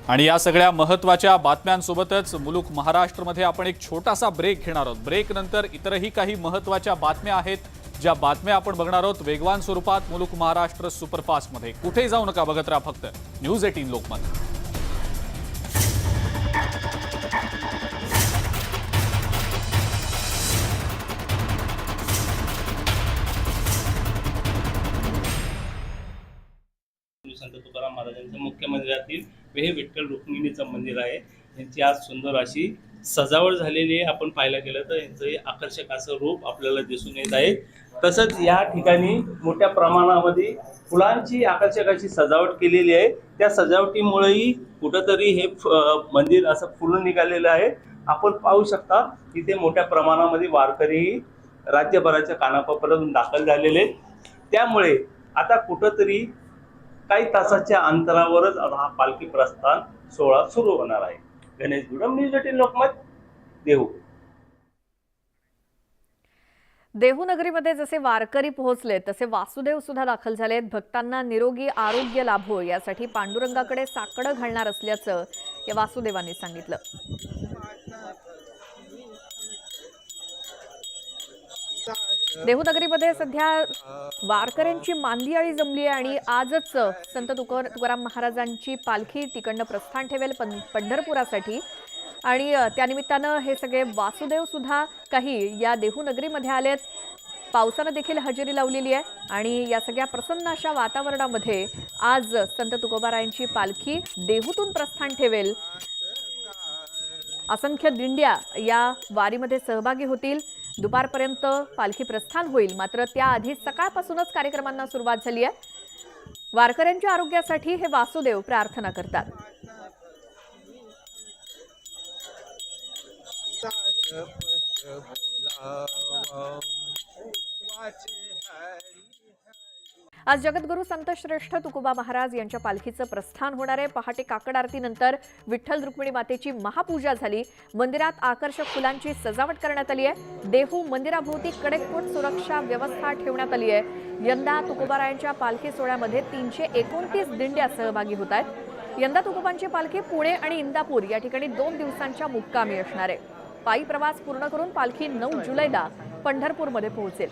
आणि या सगळ्या महत्त्वाच्या बातम्यांसोबतच मुलुक महाराष्ट्रमध्ये आपण एक छोटासा ब्रेक घेणार आहोत। ब्रेक नंतर इतरही काही महत्त्वाच्या बातम्या आहेत, ज्या बातम्या आपण बघणार आहोत वेगवान स्वरूपात मुलुक महाराष्ट्र सुपरफास्टमध्ये। कुठेही जाऊ नका, बघत राहा फक्त न्यूज 18 लोकमत। संत तुकाराम महाराजांचं मुख्य मंदिरातील हे विठ्ठल रुक्मिणीचं मंदिर आहे. यांची आज सुंदर अशी सजावट झालेली आहे. आपण पाहायला गेलं तर यांचं आकर्षक असं रूप आपल्याला दिसून येत आहे. तसंच या ठिकाणी मोठ्या प्रमाणामध्ये फुलांची आकर्षक अशी सजावट केलेली आहे. त्या सजावटीमुळेही कुठंतरी हे मंदिर असं फुलून निघालेलं आहे. आपण पाहू शकता तिथे मोठ्या प्रमाणामध्ये वारकरी राज्यभराच्या कानाकोपऱ्यातून दाखल झालेले आहेत. त्यामुळे आता कुठंतरी काही तासाच्या अंतरावरच हा पालखी प्रस्थान सोहळा सुरू होणार आहे. गणेश गुडम, न्यूज 18 लोकमत, देहू. देहू नगरीमध्ये जसे वारकरी पोहोचले तसे वासुदेव सुद्धा दाखल झालेत. भक्तांना निरोगी आरोग्य लाभो यासाठी पांडुरंगाकडे साकडं घालणार असल्याचं या वासुदेवांनी सांगितलं. देहू नगरीमध्ये सध्या वारकऱ्यांची मांदियाळी जमली आहे आणि आजच संत तुकाराम महाराजांची पालखी तिकडनं प्रस्थान ठेवेल पंढरपुरासाठी. आणि त्यानिमित्तानं हे सगळे वासुदेव सुद्धा काही या देहू नगरीमध्ये आलेत. पावसानं देखील हजेरी लावलेली आहे आणि या सगळ्या प्रसन्न अशा वातावरणामध्ये आज संत तुकोबारायांची पालखी देहूतून प्रस्थान ठेवेल. असंख्य दिंड्या या वारीमध्ये सहभागी होतील. दुपारपर्यंत पालखी प्रस्थान होईल. मात्र त्याआधी सकाळपासूनच कार्यक्रमांना सुरुवात झाली आहे. वारकऱ्यांच्या आरोग्यासाठी हे वासुदेव प्रार्थना करतात. आज जगद्गुरू संत श्रेष्ठ तुकोबा महाराज यांच्या पालखीचं प्रस्थान होणार आहे. पहाटे काकड आरतीनंतर विठ्ठल रुक्मिणी मातेची महापूजा झाली. मंदिरात आकर्षक फुलांची सजावट करण्यात आली आहे. देहू मंदिराभोवती कडेकोट सुरक्षा व्यवस्था ठेवण्यात आली आहे. यंदा तुकोबारायांच्या पालखी सोहळ्यामध्ये 329 दिंड्या सहभागी होत आहेत. यंदा तुकोबांची पालखी पुणे आणि इंदापूर या ठिकाणी 2 दिवसांच्या मुक्कामी असणार आहे. पायी प्रवास पूर्ण करून पालखी 9 जुलैला पंढरपूरमध्ये पोहोचेल.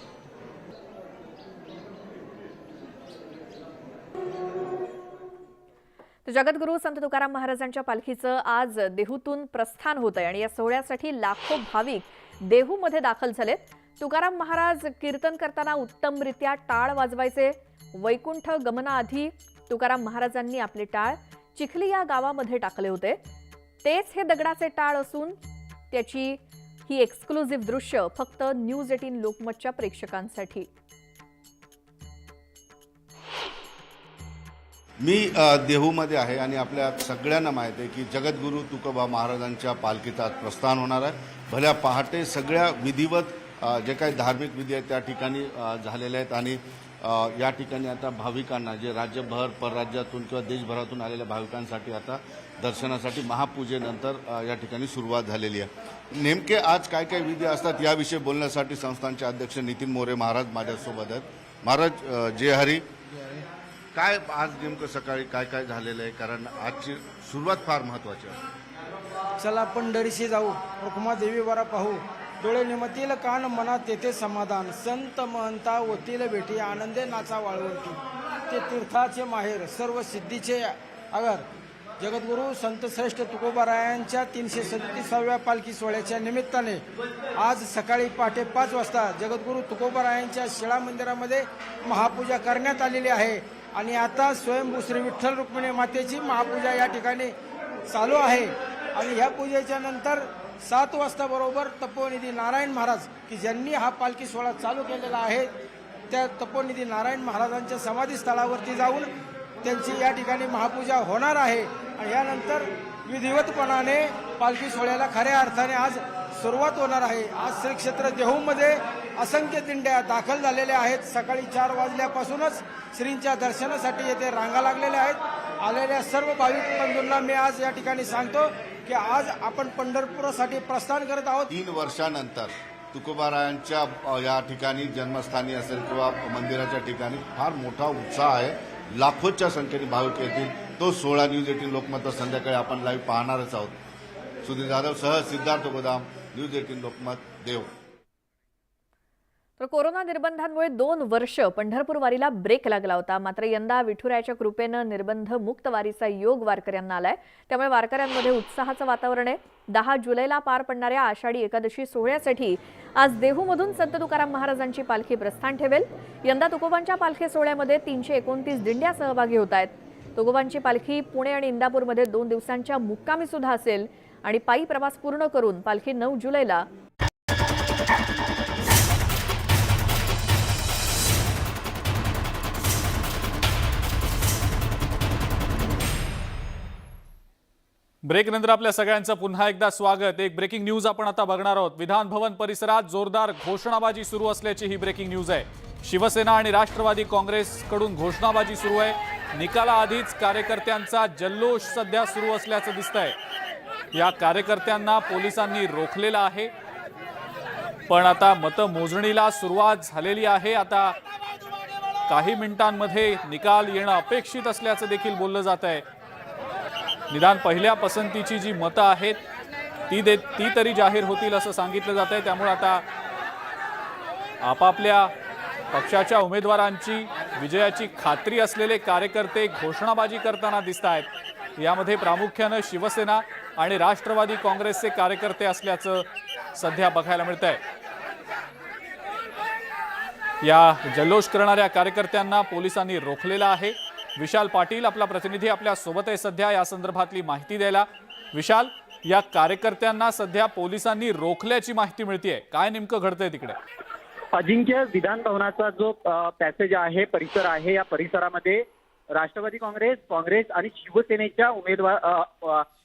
जगद्गुरू संत तुकाराम महाराजांच्या पालखीचं आज देहूतून प्रस्थान होत आहे आणि या सोहळ्यासाठी लाखो भाविक देहूमध्ये दाखल झालेत. तुकाराम महाराज कीर्तन करताना उत्तमरित्या टाळ वाजवायचे. वैकुंठ गमनाआधी तुकाराम महाराजांनी आपले टाळ चिखली या गावामध्ये टाकले होते. तेच हे दगडाचे टाळ असून त्याची ही एक्सक्लुझिव्ह दृश्य फक्त न्यूज 18 लोकमतच्या प्रेक्षकांसाठी. मी देहूमध्ये आहे आणि आपल्या सगळ्यांना माहिती आहे की जगद्गुरू तुकोबा महाराजांच्या पालखीचा प्रस्थान होणार आहे. भल्या पहाटे सगळ्या विधिवत जे काही धार्मिक विधी आहेत त्या ठिकाणी झालेल्या आहेत आणि या ठिकाणी आता भाविकांना जे राज्यभर परराज्यातून किंवा देशभरातून आलेल्या भाविकांसाठी आता दर्शनासाठी महापूजेनंतर या ठिकाणी सुरुवात झालेली आहे. नेमके आज काय काय विधी असतात याविषयी बोलण्यासाठी संस्थानचे अध्यक्ष नितीन मोरे महाराज माझ्यासोबत आहेत. महाराज जय हरी. काय आज नेमकं सकाळी काय काय झालेलं आहे, कारण आजची सुरुवात फार महत्वाची आहे. चला पंढरीशी जाऊ, रुक्मा देवी वरा पाहू, डोळे निमतील कान मनात तेथे समाधान, संत महंता होतील भेटी आनंदे नाचा वाळवंती, ते तीर्थाचे माहेर सर्व सिद्धीचे आगर. जगद्गुरू संत श्रेष्ठ तुकोबारायांच्या 337व्या पालखी सोहळ्याच्या निमित्ताने आज सकाळी पहाटे 5 वाजता जगद्गुरू तुकोबारायांच्या शिळा मंदिरामध्ये महापूजा करण्यात आलेली आहे आणि आता स्वयंभू श्री विठ्ठल रुक्मिणी मातेची महापूजा या ठिकाणी चालू आहे. आणि ह्या पूजेच्या नंतर 7 वाजता बरोबर तपोनिधी नारायण महाराज की ज्यांनी हा पालखी सोहळा चालू केलेला आहे त्या तपोनिधी नारायण महाराजांच्या समाधी स्थळावरती जाऊन त्यांची या ठिकाणी महापूजा होणार आहे. आणि यानंतर विधिवतपणाने पालखी सोहळ्याला खऱ्या अर्थाने आज सुरुवात होणार आहे. आज श्री क्षेत्र देहूमध्ये असंख्य दिंड्या दाखल झालेल्या आहेत. सकाळी 4 वाजल्यापासूनच श्रींच्या दर्शनासाठी येथे रांगा लागलेल्या आहेत. आलेल्या सर्व भाविक बंधूंना मी आज या ठिकाणी सांगतो की आज आपण पंढरपुरासाठी प्रस्थान करत आहोत. 3 वर्षानंतर तुकोबारायांच्या या ठिकाणी जन्मस्थानी असेल किंवा मंदिराच्या ठिकाणी फार मोठा उत्साह आहे. लाखोच्या संख्येने भाविक येतील. तो सोहळा न्यूज 18 लोकमत संध्याकाळी आपण लाईव्ह पाहणारच आहोत. सुधीर जाधव सह सिद्धार्थ गोदाम, न्यूज 18 लोकमत, देव. तर कोरोना निर्बंधांमुळे 2 वर्ष पंढरपूर वारीला ब्रेक लागला होता. मात्र यंदा विठुरायाच्या कृपेनं निर्बंध मुक्त वारीचा योग वारकऱ्यांना आलाय. त्यामुळे वारकऱ्यांमध्ये उत्साहाचं वातावरण आहे. 10 जुलैला पार पडणाऱ्या आषाढी एकादशी सोहळ्यासाठी आज देहूमधून संत तुकाराम महाराजांची पालखी प्रस्थान ठेवेल. यंदा तुकोबांच्या पालखी सोहळ्यामध्ये 329 दिंड्या सहभागी होत आहेत. तुकोबांची पालखी पुणे आणि इंदापूरमध्ये 2 दिवसांच्या मुक्कामी सुद्धा असेल आणि पायी प्रवास पूर्ण करून पालखी 9 जुलैला ब्रेक नंतर आपल्या सगळ्यांचं पुन्हा एकदा स्वागत। एक ब्रेकिंग न्यूज आपण आता बघणार आहोत। विधान भवन परिसरात जोरदार घोषणाबाजी सुरू असल्याची ही ब्रेकिंग न्यूज आहे। शिवसेना आणि राष्ट्रवादी काँग्रेसकडून घोषणाबाजी सुरू आहे। निकालाआधीच कार्यकर्त्यांचा जल्लोष सध्या सुरू असल्याचं दिसतंय। या कार्यकर्त्यांना पोलिसांनी रोखलेलं आहे, पण आता मतमोजणीला सुरुवात झालेली आहे। आता काही मिनिटांमध्ये निकाल येणं अपेक्षित असल्याचं देखील बोललं जात आहे। निदान पहिल्या पसंतीची जी मतं आहेत ती तरी जाहीर होतील असं सांगितलं जात आहे। त्यामुळे आता आपापल्या पक्षाच्या उमेदवारांची विजयाची खात्री असलेले कार्यकर्ते घोषणाबाजी करताना दिसत आहेत। यामध्ये प्रामुख्याने शिवसेना आणि राष्ट्रवादी काँग्रेसचे कार्यकर्ते असल्याचं सध्या बघायला मिळतंय। या जल्लोष करणाऱ्या कार्यकर्त्यांना पोलिसांनी रोखलेलं आहे। विशाल पाटील आपला प्रतिनिधी आपल्या सोबत आहे सध्या या संदर्भातली माहिती द्यायला। विशाल, या कार्यकर्त्यांना सध्या पोलिसांनी रोखल्याची माहिती मिळतेय, काय नेमकं घडतंय तिकडे? अजिंक्य, विधान भवनाचा जो पॅसेज आहे, परिसर आहे, या परिसरामध्ये राष्ट्रवादी काँग्रेस आणि शिवसेनेच्या उमेदवार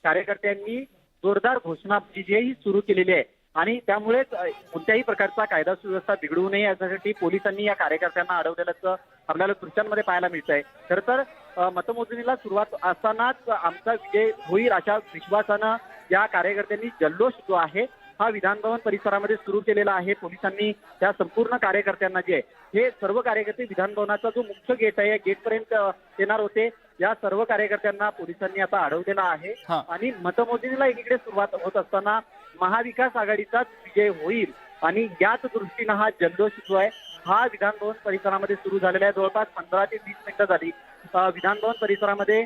कार्यकर्त्यांनी जोरदार घोषणाबाजी ही सुरू केलेली आहे आणि त्यामुळेच कोणत्याही प्रकारचा कायदा सुव्यवस्था बिघडू नये यासाठी पोलिसांनी या कार्यकर्त्यांना अडवलेलं आपल्याला दृश्यांमध्ये पाहायला मिळत आहे। खरं तर मतमोजणीला सुरुवात असतानाच आमचा विजय होईल अशा विश्वासानं या कार्यकर्त्यांनी जल्लोष जो आहे हा विधान भवन परिसरामध्ये सुरू केलेला आहे। पोलिसांनी त्या संपूर्ण कार्यकर्त्यांना जे हे सर्व कार्यकर्ते विधान भवनाचा जो मुख्य गेट आहे या गेटपर्यंत येणार होते, या सर्व कार्यकर्त्यांना पोलिसांनी आता अडवलेला आहे आणि मतमोजणीला एकीकडे सुरुवात होत असताना महाविकास आघाडीचाच विजय होईल आणि याच दृष्टीनं हा जल्लोष जो आहे हा विधान भवन परिसरामध्ये सुरू झालेला आहे। जवळपास 15 ते 20 मिनिटं झाली विधान भवन परिसरामध्ये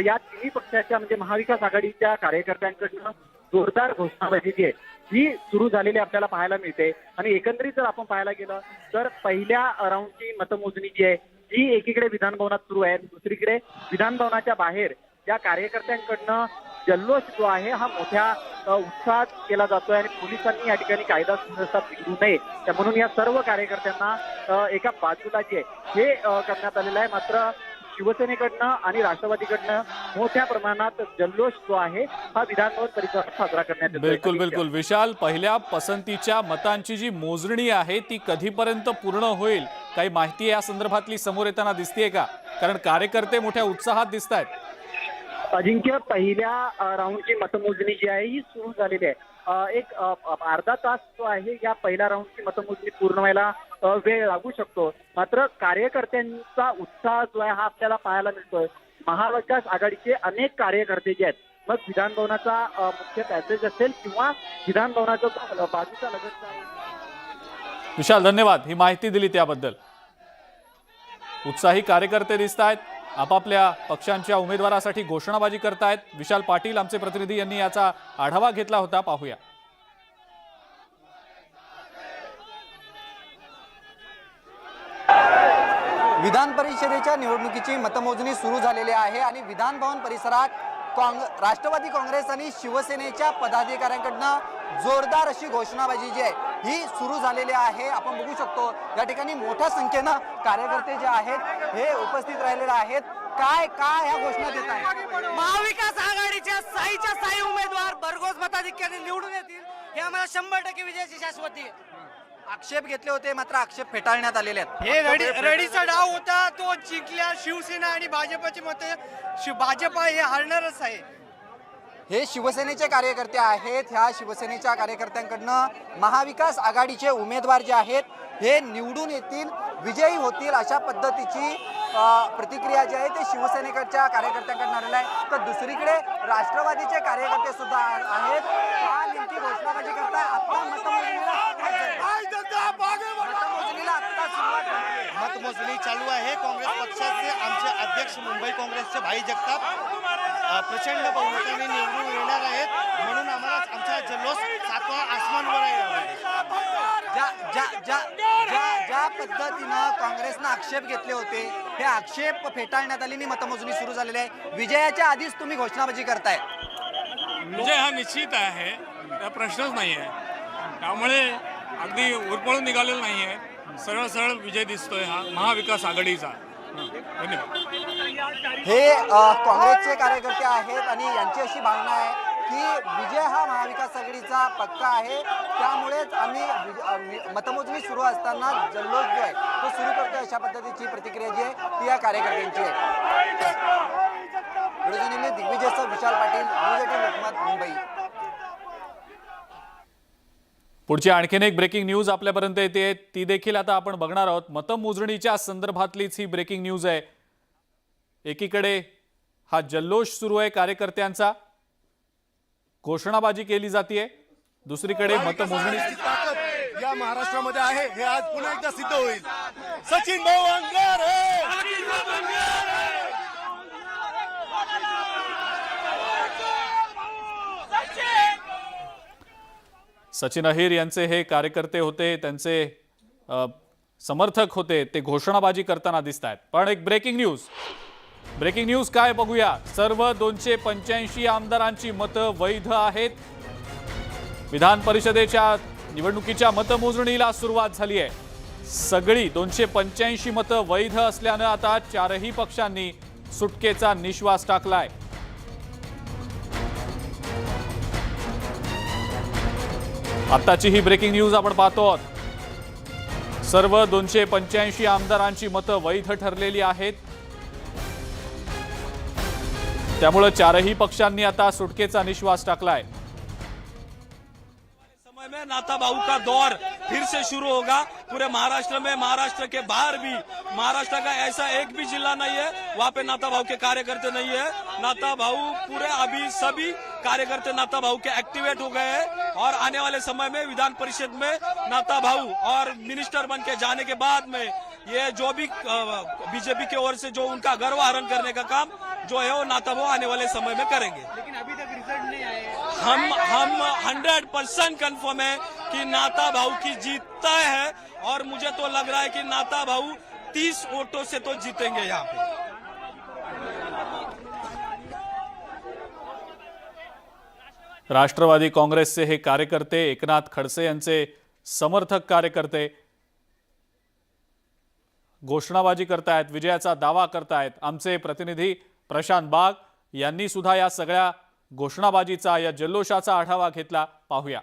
या तिन्ही पक्षाच्या म्हणजे महाविकास आघाडीच्या कार्यकर्त्यांकडनं जोरदार घोषणाबाजी जी आहे ही सुरू झालेली आपल्याला पाहायला मिळते आणि एकंदरीत जर आपण पाहायला गेलं तर पहिल्या राऊंडची मतमोजणी जी आहे ही एकीकडे विधान भवनात सुरू आहे, दुसरीकडे विधान भवनाच्या बाहेर या कार्यकर्त्यांकडनं जल्लोष जो आहे हा मोठ्या उत्साहात केला जातोय आणि पोलिसांनी या ठिकाणी कायदा सुव्यवस्था बिघडू नये म्हणून या सर्व कार्यकर्त्यांना एका बाजूला जे आहे हे करण्यात आलेलं आहे। मात्र शिवसेनेकडनं आणि राष्ट्रवादीकडनं मोठ्या प्रमाणात जल्लोष जो आहे हा विधान भवन परिसरात साजरा करण्यात येतो। बिलकुल विशाल, पहिल्या पसंतीच्या मतांची जी मोजणी आहे ती कधीपर्यंत पूर्ण होईल, काही माहिती या संदर्भातली समोर येताना दिसतेय का? कारण कार्यकर्ते मोठ्या उत्साहात दिसत आहेत। अजिंक्य, पहिल्या राऊंडची मतमोजणी जी आहे ही सुरू झालेली आहे। एक अर्धा तास जो आहे या पहिल्या राऊंडची मतमोजणी पूर्ण व्हायला वेळ लागू शकतो, मात्र कार्यकर्त्यांचा उत्साह जो आहे हा आपल्याला पाहायला मिळतोय। महाविकास आघाडीचे अनेक कार्यकर्ते जे आहेत, मग विधान भवनाचा मुख्य पॅसेज असेल किंवा विधान भवनाचा बाजूचा लगतचा। विशाल, धन्यवाद ही माहिती दिली त्याबद्दल। उत्साही कार्यकर्ते दिसत आहेत, आपापल्या पक्षांच्या उमेदवारासाठी घोषणाबाजी करतायत। विशाल पाटील आमचे प्रतिनिधी यांनी याचा आढावा घेतला होता, पाहूया। विधान परिषदेच्या निवडणुकीची मतमोजणी सुरू झालेली आहे आणि विधान भवन परिसरात राष्ट्रवादी काँग्रेस आणि शिवसेनेच्या पदाधिकाऱ्यांकडनं जोरदार अशी घोषणाबाजी जी आहे ही सुरू झालेली आहे। आपण बघू शकतो या ठिकाणी मोठ्या संख्येनं कार्यकर्ते जे आहेत हे उपस्थित राहिलेले आहेत। काय ह्या घोषणा देत आहेत? महाविकास आघाडीच्या साई उमेदवार भरघोस मताधिक्याने निवडून येतील हे आम्हाला 100% विजयाची शाश्वती आहे। आक्षेप घेतले होते, मात्र आक्षेप फेटाळण्यात आलेले आहेत। हे रडीचा डाव होता, तो जिंकल्या। शिवसेना आणि भाजपची मते भाजप हे हारणारच आहे। हे शिवसेनेचे कार्यकर्ते आहेत, ह्या शिवसेनेच्या कार्यकर्त्यांकडनं महाविकास आघाडीचे उमेदवार जे आहेत हे निवडून येतील, विजयी होतील अशा पद्धतीची प्रतिक्रिया जी आहे ते शिवसेनेकडच्या कार्यकर्त्यांकडून आलेली आहे। तर दुसरीकडे राष्ट्रवादीचे कार्यकर्ते सुद्धा आहेत, का नेमकी घोषणाबाजी करताय? आता मतमोजणी चालू आहे। काँग्रेस पक्षाचे आमचे अध्यक्ष मुंबई काँग्रेसचे भाई जगताप प्रचंड बहुमताने निवडून येणार आहेत, म्हणून आम्हाला आमचा जल्लोष 7व्या आसमानवर आहे। ज्या पद्धतीनं काँग्रेसनं आक्षेप घेतले होते, हे आक्षेप फेटाळण्यात आली आणि मतमोजणी सुरू झालेली आहे. विजयाच्या आधीच तुम्ही घोषणाबाजी करताय. विजय हा निश्चित आहे, त्या प्रश्नच नाही आहे. त्यामुळे अगदी उरपळून निघालेला नाही आहे, सरळ सरळ विजय दिसतोय हा महाविकास आघाडीचा. धन्यवाद. हे काँग्रेसचे कार्यकर्ते आहेत आणि यांची अशी भावना आहे की विजय हा महाविकास आघाडीचा पक्का आहे, त्यामुळेच आम्ही मतमोजणी सुरू असताना जल्लोष जो आहे तो सुरू करतोय, अशा पद्धतीची प्रतिक्रिया जी आहे ती या कार्यकर्त्यांची आहे. दिग्विजयसह विशाल पाटील, न्यूज 18 लोकमत, मुंबई. पुढची आणखीन एक ब्रेकिंग न्यूज आपल्यापर्यंत येते, ती देखील आता आपण बघणार आहोत. मतमोजणीच्या संदर्भातलीच ही ब्रेकिंग न्यूज आहे. एकीकडे हा जल्लोष सुरू आहे कार्यकर्त्यांचा, घोषणाबाजी केली जाते, दुसरीकडे मतमोजणी या महाराष्ट्रामध्ये आहे हे आज पुन्हा एकदा सिद्ध होईल. सचिन भाऊ अंगार सचिन अहिर यांचे हे कार्यकर्ते होते, त्यांचे समर्थक होते, ते घोषणाबाजी करताना दिसत आहेत. पण एक ब्रेकिंग न्यूज काय बघूया. सर्व 285 आमदारांची मतं वैध आहेत. विधान परिषदेच्या निवडणुकीच्या मतमोजणीला सुरुवात झाली आहे. सगळी 285 मतं वैध असल्यानं आता चारही पक्षांनी सुटकेचा निश्वास टाकलाय. आताची ही ब्रेकिंग न्यूज आपण पाहतो आहोत. सर्व 285 आमदारांची मतं वैध ठरलेली आहेत, त्यामुळे चारही पक्षांनी आता सुटकेचा निश्वास टाकलाय. समय में नाता बाबू का दौर फिर से शुरू होगा पूरे महाराष्ट्र में. महाराष्ट्र के बाहर भी, महाराष्ट्र का ऐसा एक भी जिला नहीं है वहाँ पे नाता भाऊ के कार्यकर्ते नहीं है. नाता भाऊ पूरे अभी सभी कार्यकर्ते नाता भाऊ के एक्टिवेट हो गए हैं और आने वाले समय में विधान परिषद में नाता भाऊ और मिनिस्टर बन के जाने के बाद में ये जो भी बीजेपी की ओर से जो उनका गर्वहरण करने का काम जो है वो नाता भाऊ आने वाले समय में करेंगे. लेकिन अभी तक रिजल्ट नहीं आए. हम 100% कंफर्म है कि नाता भाऊ की जीत तय है और मुझे तो लग रहा है कि नाता भाऊ 30 वोटों से तो जीतेंगे यहाँ पे. राष्ट्रवादी काँग्रेसचे हे कार्यकर्ते, एकनाथ खडसे यांचे समर्थक कार्यकर्ते घोषणाबाजी करतायत, विजयाचा दावा करतायत. आमचे प्रतिनिधी प्रशांत बाग यांनी सुद्धा या सगळ्या घोषणाबाजीचा, या जल्लोषाचा आढावा घेतला. पाहूया.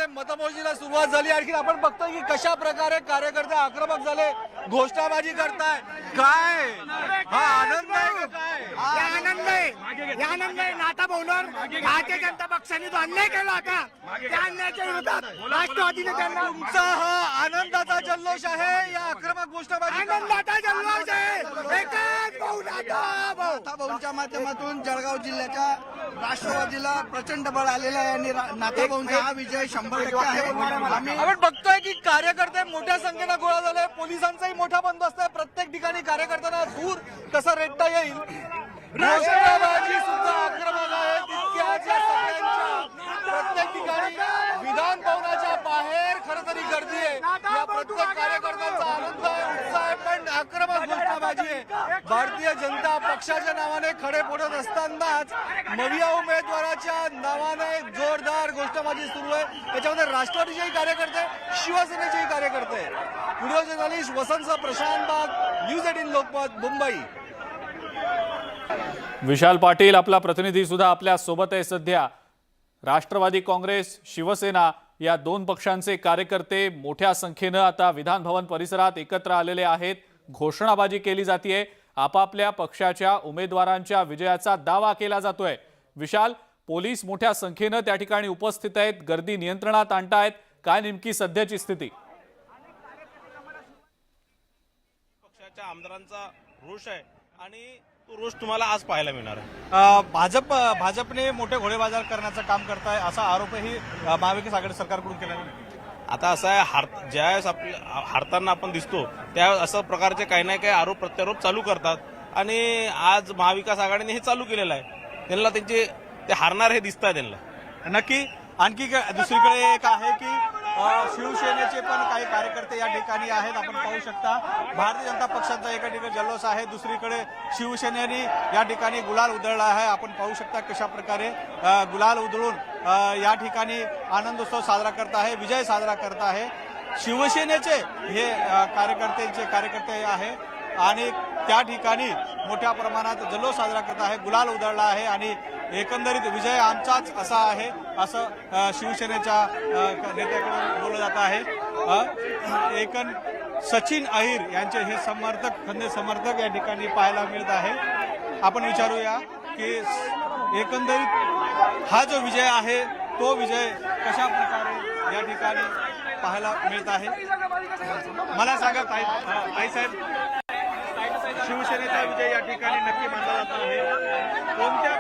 मतमोजणीला सुरुवात झाली. आणखी आपण बघतोय की कशा प्रकारे कार्यकर्ते आक्रमक झाले, घोषणाबाजी करताय. काय हा आनंद आहे, काय आनंद आहे. नाता भाऊंवर भारतीय जनता पक्षाने जो अन्याय केला होता त्या अन्यायाच्या विरोधात राष्ट्रवादीने त्यांना. तुमचा हा आनंदाचा जल्लोष आहे, या आक्रमक घोषणाबाजी आनंदाचा जल्लोष आहे. एकच भाऊ नाता भाऊंच्या माध्यमातून जळगाव जिल्ह्याच्या राष्ट्रवादीला प्रचंड बळ आलेलं आहे आणि नाता भाऊंचा हा विजय 100% आहे. आपण बघतोय की कार्यकर्ते मोठ्या संख्येनं गोळा झाले, पोलिसांचाही मोठा बंदोबस्त आहे. प्रत्येक ठिकाणी कार्यकर्त्यांना दूर कसं रेटता येईल. घोषणाबाजी सुद्धा आक्रमक आहे. तितक्याच या सगळ्यांच्या प्रत्येक ठिकाणी विधान भवनाच्या बाहेर खरं तरी गर्दी आहे. या प्रत्येक कार्यकर्त्यांचा आनंद आहे, उत्साह आहे, पण आक्रमक घोषणाबाजी आहे. भारतीय जनता पक्षाच्या नावाने खडे फोडत असतानाच नव्या उमेदवाराच्या नावाने जोरदार घोषणाबाजी सुरू आहे. याच्यामध्ये राष्ट्रवादीचेही कार्यकर्ते, शिवसेनेचेही कार्यकर्ते. व्हिडिओ जर्नलिस्ट वसंत प्रशांत बाग, न्यूज 18 लोकमत, मुंबई. विशाल पाटील आपला प्रतिनिधी सुद्धा आपल्या सोबत आहे सध्या. राष्ट्रवादी काँग्रेस, शिवसेना या दोन पक्षांचे कार्यकर्ते मोठ्या संख्येनं आता विधान भवन परिसरात एकत्र आलेले आहेत. घोषणाबाजी केली जाते, आपापल्या पक्षाच्या उमेदवारांच्या विजयाचा दावा केला जातोय. विशाल, पोलीस मोठ्या संख्येनं त्या ठिकाणी उपस्थित आहेत, गर्दी नियंत्रणात आणतायत. काय नेमकी सध्याची स्थिती? पक्षाच्या आमदारांचा रोष आहे आणि तो रोष तुम्हाला आज पाहायला मिळणार आहे. भाजपने मोठे घोडेबाजार करण्याचं काम करत आहे असा आरोपही महाविकास आघाडी सरकारकडून केला आहे. आता असं आहे, ज्यावेळेस हारताना आपण दिसतो त्यावेळेस असं प्रकारचे काही ना काही आरोप प्रत्यारोप चालू करतात आणि आज महाविकास आघाडीने हे चालू केलेलं आहे. त्यांना त्यांचे ते हारणार हे दिसत आहे त्यांना नक्की. आणखी दुसरीकडे एक आहे की शिवसेनेचे पण काही कार्यकर्ते या ठिकाणी आहेत. आपण पाहू शकता भारतीय जनता पक्षाचा एका ठिकाणी जल्लोष आहे, दुसरीकडे शिवसेनेने या ठिकाणी गुलाल उधळला आहे. आपण पाहू शकता कशा प्रकारे गुलाल उधळून या ठिकाणी आनंदोत्सव साजरा करत आहे, विजय साजरा करत आहे. शिवसेनेचे हे कार्यकर्ते आहे आणि त्या ठिकाणी मोठ्या प्रमाणात जल्लोष साजरा करत आहे, गुलाल उधळला आहे आणि एकंदरीत विजय आमचाच असा आहे असं शिवसेनेच्या नेत्याकडून बोललं जात आहे. सचिन अहिर यांचे हे खंदे समर्थक या ठिकाणी पाहायला मिळत आहे. आपण विचारूया की एकंदरीत हा जो विजय आहे तो विजय कशा प्रकारे या ठिकाणी पाहायला मिळत आहे. मला सांगा ताई साहेब, शिवसेनेचा विजय या ठिकाणी नक्की मानला जात आहे. कोणत्या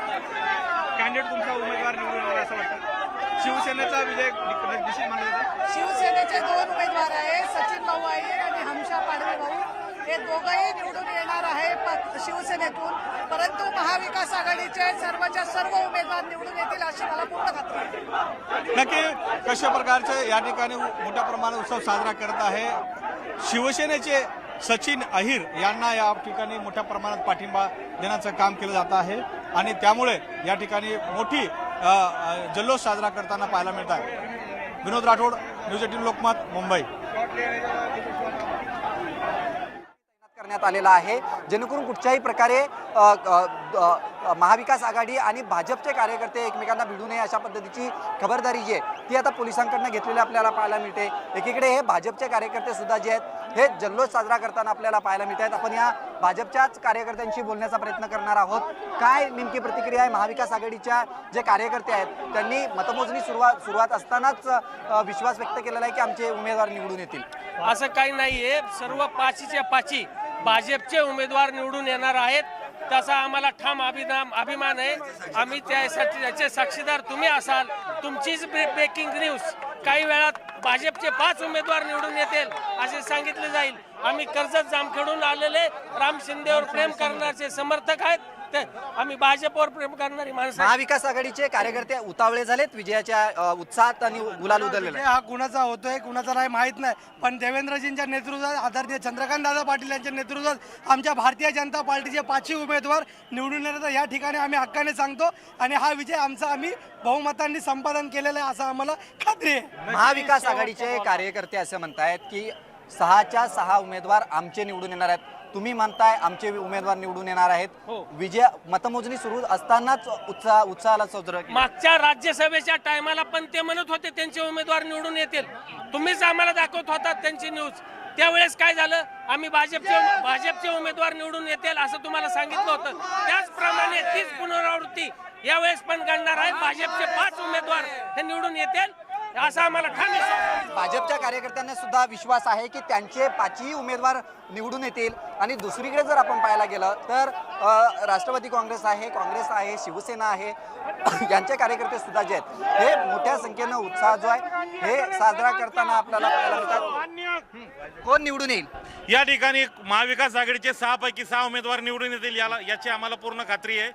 कॅन्डिडेट तुमचा उमेदवार निवडून आला असं वाटतं? शिवसेनेचा विजय निश्चित मानला जातो. शिवसेनेचे 2 उमेदवार आहे, सचिन भाऊ अहिर आणि हमशा पाडवे भाऊ. हे दोघंही निवडून येणार आहे शिवसेनेतून, परंतु महाविकास आघाडीचे सर्वच्या सर्व उमेदवार निवडून येतील अशी मला पूर्ण खात्री आहे. नक्की कशा प्रकारचे या ठिकाणी मोठ्या प्रमाणात उत्सव साजरा करत आहे. शिवसेनेचे सचिन अहिर यांना या ठिकाणी मोठ्या प्रमाणात पाठिंबा देण्याचं काम केलं जात आहे आणि त्यामुळे या ठिकाणी मोठी जल्लोष साजरा करताना पाहायला मिळत आहे. विनोद राठोड, न्यूज 18 लोकमत, मुंबई. करण्यात आलेला आहे जेणेकरून कुठच्याही प्रकारे महाविकास आघाडी आणि भाजपचे कार्यकर्ते एकमेकांना भिडू नये अशा पद्धतीची खबरदारी जी आहे ती आता पोलिसांकडून घेतलेली आपल्याला पाहायला मिळते. एकीकडे हे भाजपचे कार्यकर्ते सुद्धा जे आहेत हे जल्लोष साजरा करताना आपल्याला पाहायला मिळत आहेत. आपण या भाजपच्याच कार्यकर्त्यांशी बोलण्याचा प्रयत्न करणार आहोत. काय नेमकी प्रतिक्रिया आहे? महाविकास आघाडीच्या जे कार्यकर्ते आहेत त्यांनी मतमोजणी सुरुवात असतानाच विश्वास व्यक्त केलेला आहे की आमचे उमेदवार निवडून येतील. असं काही नाहीये, सर्व 5च्या 5 भाजपचे उमेदवार निवडून येणार आहेत. त्याचा आम्हाला ठाम अभिमान आहे. आम्ही त्यासाठी त्याचे साक्षीदार तुम्ही असाल. तुमचीच ब्रेकिंग न्यूज काही वेळात भाजपचे 5 उमेदवार निवडून येतील असे सांगितले जाईल. आम्ही कर्जत जामखेडून आलेले राम शिंदेवर प्रेम करण्याचे समर्थक आहेत. आम्ही भाजपवर प्रेम करणारी माणसं. महाविकास आघाडीचे कार्यकर्ते उतावळे झालेत विजयाच्या उत्साहात आणि गुलाल उधळलेला हा कुणाचा होतोय कुणाचा नाही माहित नाही, पण देवेंद्रजींच्या नेतृत्वात आदरणीय चंद्रकांत दादा पाटील यांच्या नेतृत्वात आमच्या भारतीय जनता पार्टीचे 5 उमेदवार निवडून येण्याचा या ठिकाणी आम्ही हक्काने सांगतो आणि हा विजय आमचा आम्ही बहुमतांनी संपादन केलेला आहे असं आम्हाला खात्री आहे. महाविकास आघाडीचे कार्यकर्ते असं म्हणतायत की 6च्या 6 उमेदवार आमचे निवडून येणार आहेत. तुम्ही म्हणताय आमचे उमेदवार निवडून येणार आहेत. विजय मतमोजणी सुरू असतानाच उत्साहाला सजरा. मागच्या राज्यसभेच्या टायमाला पण ते म्हणत होते त्यांचे उमेदवार निवडून येतील. तुम्हीच आम्हाला दाखवत होतात त्यांची न्यूज. त्यावेळेस काय झालं? आम्ही भाजपचे उमेदवार निवडून येतील असं तुम्हाला सांगितलं होतं. त्याचप्रमाणे तीच पुनरावृत्ती यावेळेस पण घडणार आहे. भाजपचे 5 उमेदवार हे निवडून येतील असा आम्हाला ठाम विश्वास. भाजपच्या कार्यकर्त्यांना सुद्धा विश्वास आहे की त्यांचे 5ही उमेदवार निवडून येतील. आणि दुसरीकडे जर आपण पाहायला गेलं तर राष्ट्रवादी काँग्रेस आहे, शिवसेना आहे, यांचे कार्यकर्ते सुद्धा जे आहेत हे मोठ्या संख्येनं उत्साह जो आहे हे साजरा करताना आपल्याला पाहायला मिळतात. कोण निवडून येईल? या ठिकाणी महाविकास आघाडीचे 6 पैकी 6 उमेदवार निवडून येतील याची आम्हाला पूर्ण खात्री आहे.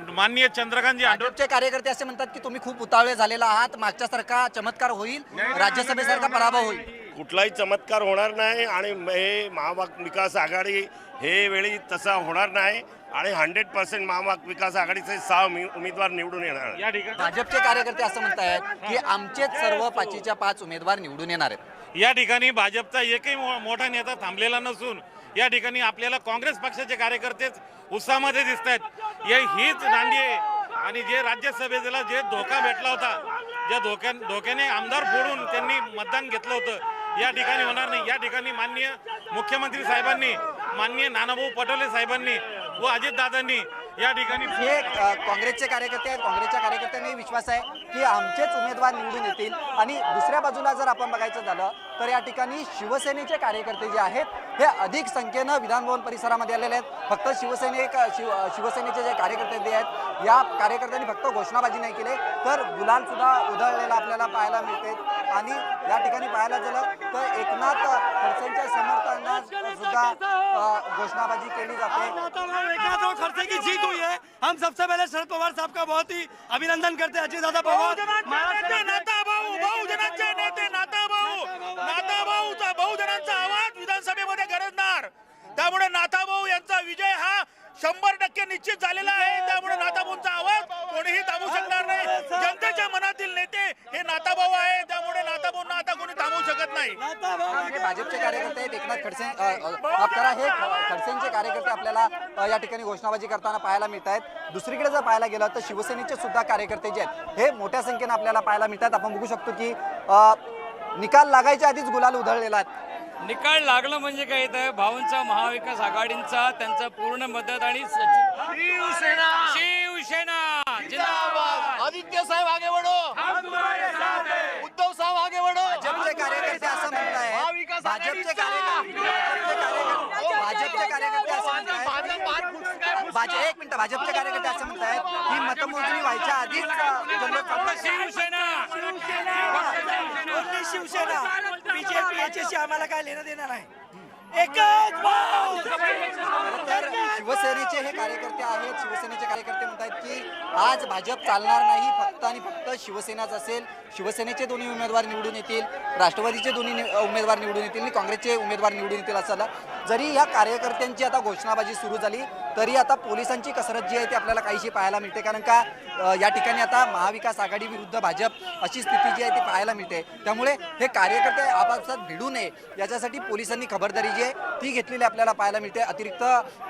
माननीय चंद्रकांतजी भाजपचे कार्यकर्ते असे म्हणतात की तुम्ही खूप उतावळे झालेला आहात, मागच्यासारखा चमत्कार होईल, राज्यसभेसारखा पराभव होईल. कुठलाही चमत्कार होणार नाही आणि हे महाविकास आघाडी हे वेळी तसा होणार नाही आणि 100% महाविकास आघाडीचे 6 उमेदवार निवडून येणार. या ठिकाणी भाजपचे कार्यकर्ते असं म्हणतायत की आमचेच सर्व 5च्या 5 उमेदवार निवडून येणार आहेत. या ठिकाणी भाजपचा एकही मोठा नेता थांबलेला नसून या ठिकाणी आपल्याला काँग्रेस पक्षाचे कार्यकर्तेच उत्साहामध्ये दिसत आहेत. हीच नांदी आहे आणि जे राज्यसभेला जे धोका भेटला होता, ज्या धोक्याने आमदार फोडून त्यांनी मतदान घेतलं होतं, या ठिकाणी होणार नाही. या ठिकाणी माननीय मुख्यमंत्री साहेबांनी, माननीय नानाभाऊ पटोले साहेबांनी व अजितदादांनी या ठिकाणी हे काँग्रेसचे कार्यकर्ते आहेत. काँग्रेसच्या कार्यकर्त्यांनी विश्वास आहे की आमचेच उमेदवार निवडून येतील. आणि दुसऱ्या बाजूला जर आपण बघायचं झालं तर या ठिकाणी शिवसेनेचे कार्यकर्ते जे आहेत हे अधिक संख्येनं विधानभवन परिसरामध्ये आलेले आहेत. फक्त शिवसेनेचे जे कार्यकर्ते जे आहेत या कार्यकर्त्यांनी फक्त घोषणाबाजी नाही केली तर गुलाल सुद्धा उधळलेला आपल्याला पाहायला मिळते. आणि या ठिकाणी पाहायला गेलं तर एकनाथ खडसेंच्या समर्थनात सुद्धा घोषणाबाजी केली जाते. हुई है। हम सबसे पहले शरद पवार साहब का बहुत ही अभिनंदन करते हैं। अजितदादा पवार बहुजनांचे नेते नाताभाऊचा बहुजनांचा आवाज विधानसभेमध्ये गरजणार, त्यामुळे नाथाभाऊ यांचा विजय हा 100% निश्चित झालेला आहे। त्यामुळे नाथाभाऊंचा आवाज कोणीही थांबवू शकणार नाही। जनतेच्या मनातील नेते हे नाथाभाऊ आहे, त्यामुळे नाथाभाऊंना आता कोणी थांबवू शकत नाही। भाजपचे कार्यकर्ते आहेत, एकनाथ खडसे माफ करा, हे खडसेंचे कार्यकर्ते आपल्याला या ठिकाणी घोषणाबाजी करताना पाहायला मिळत आहेत। दुसरीकडे जर पाहायला गेलं तर शिवसेनेचे सुद्धा कार्यकर्ते जे आहेत हे मोठ्या संख्येने आपल्याला पाहायला मिळतात। आपण बघू शकतो की निकाल लागायच्या आधीच गुलाल उधळलेला आहे। निकाल लागलं म्हणजे काय तर भाऊंचा महाविकास आघाडींचा त्यांचं पूर्ण मदत आणि शिवसेना जिंदाबाद, आदित्य साहेब आगे बढ़ो, हम तुम्हारे साथ हैं, उद्धव साहेब आगे बढ़ो। भाजपचे कार्यकर्ते असं म्हणतायत, भाजपचे कार्यकर्ते असं म्हणतायत, एक मिनिट, भाजपचे कार्यकर्ते असं म्हणतायत की मतमोजणी व्हायच्या आधीच शिवसेना बीजेपी याच्याशी आम्हाला काय लेणं देणं नाही। एकच भाऊ। तर शिवसेनेचे हे कार्यकर्ते आहेत, शिवसेनेचे कार्यकर्ते म्हणतात की आज भाजप चालणार नाही, फक्त आणि फक्त शिवसेनाच असेल। शिवसेनेचे दोन्ही उमेदवार निवडून येतील, राष्ट्रवादीचे दोन्ही उमेदवार निवडून येतील आणि काँग्रेसचे उमेदवार निवडून येतील असं जरी या कार्यकर्त्यांची आता घोषणाबाजी सुरू झाली तरी आता पोलिसांची कसरत जी आहे ती आपल्याला काहीशी पाहायला मिळते। कारण का या ठिकाणी आता महाविकास आघाडी विरुद्ध भाजप अशी स्थिती जी आहे ती पाहायला मिळते। त्यामुळे हे कार्यकर्ते आपापसात भिडू नये याच्यासाठी पोलिसांनी खबरदारी जी आहे ती घेतलेली आपल्याला पाहायला मिळते। अतिरिक्त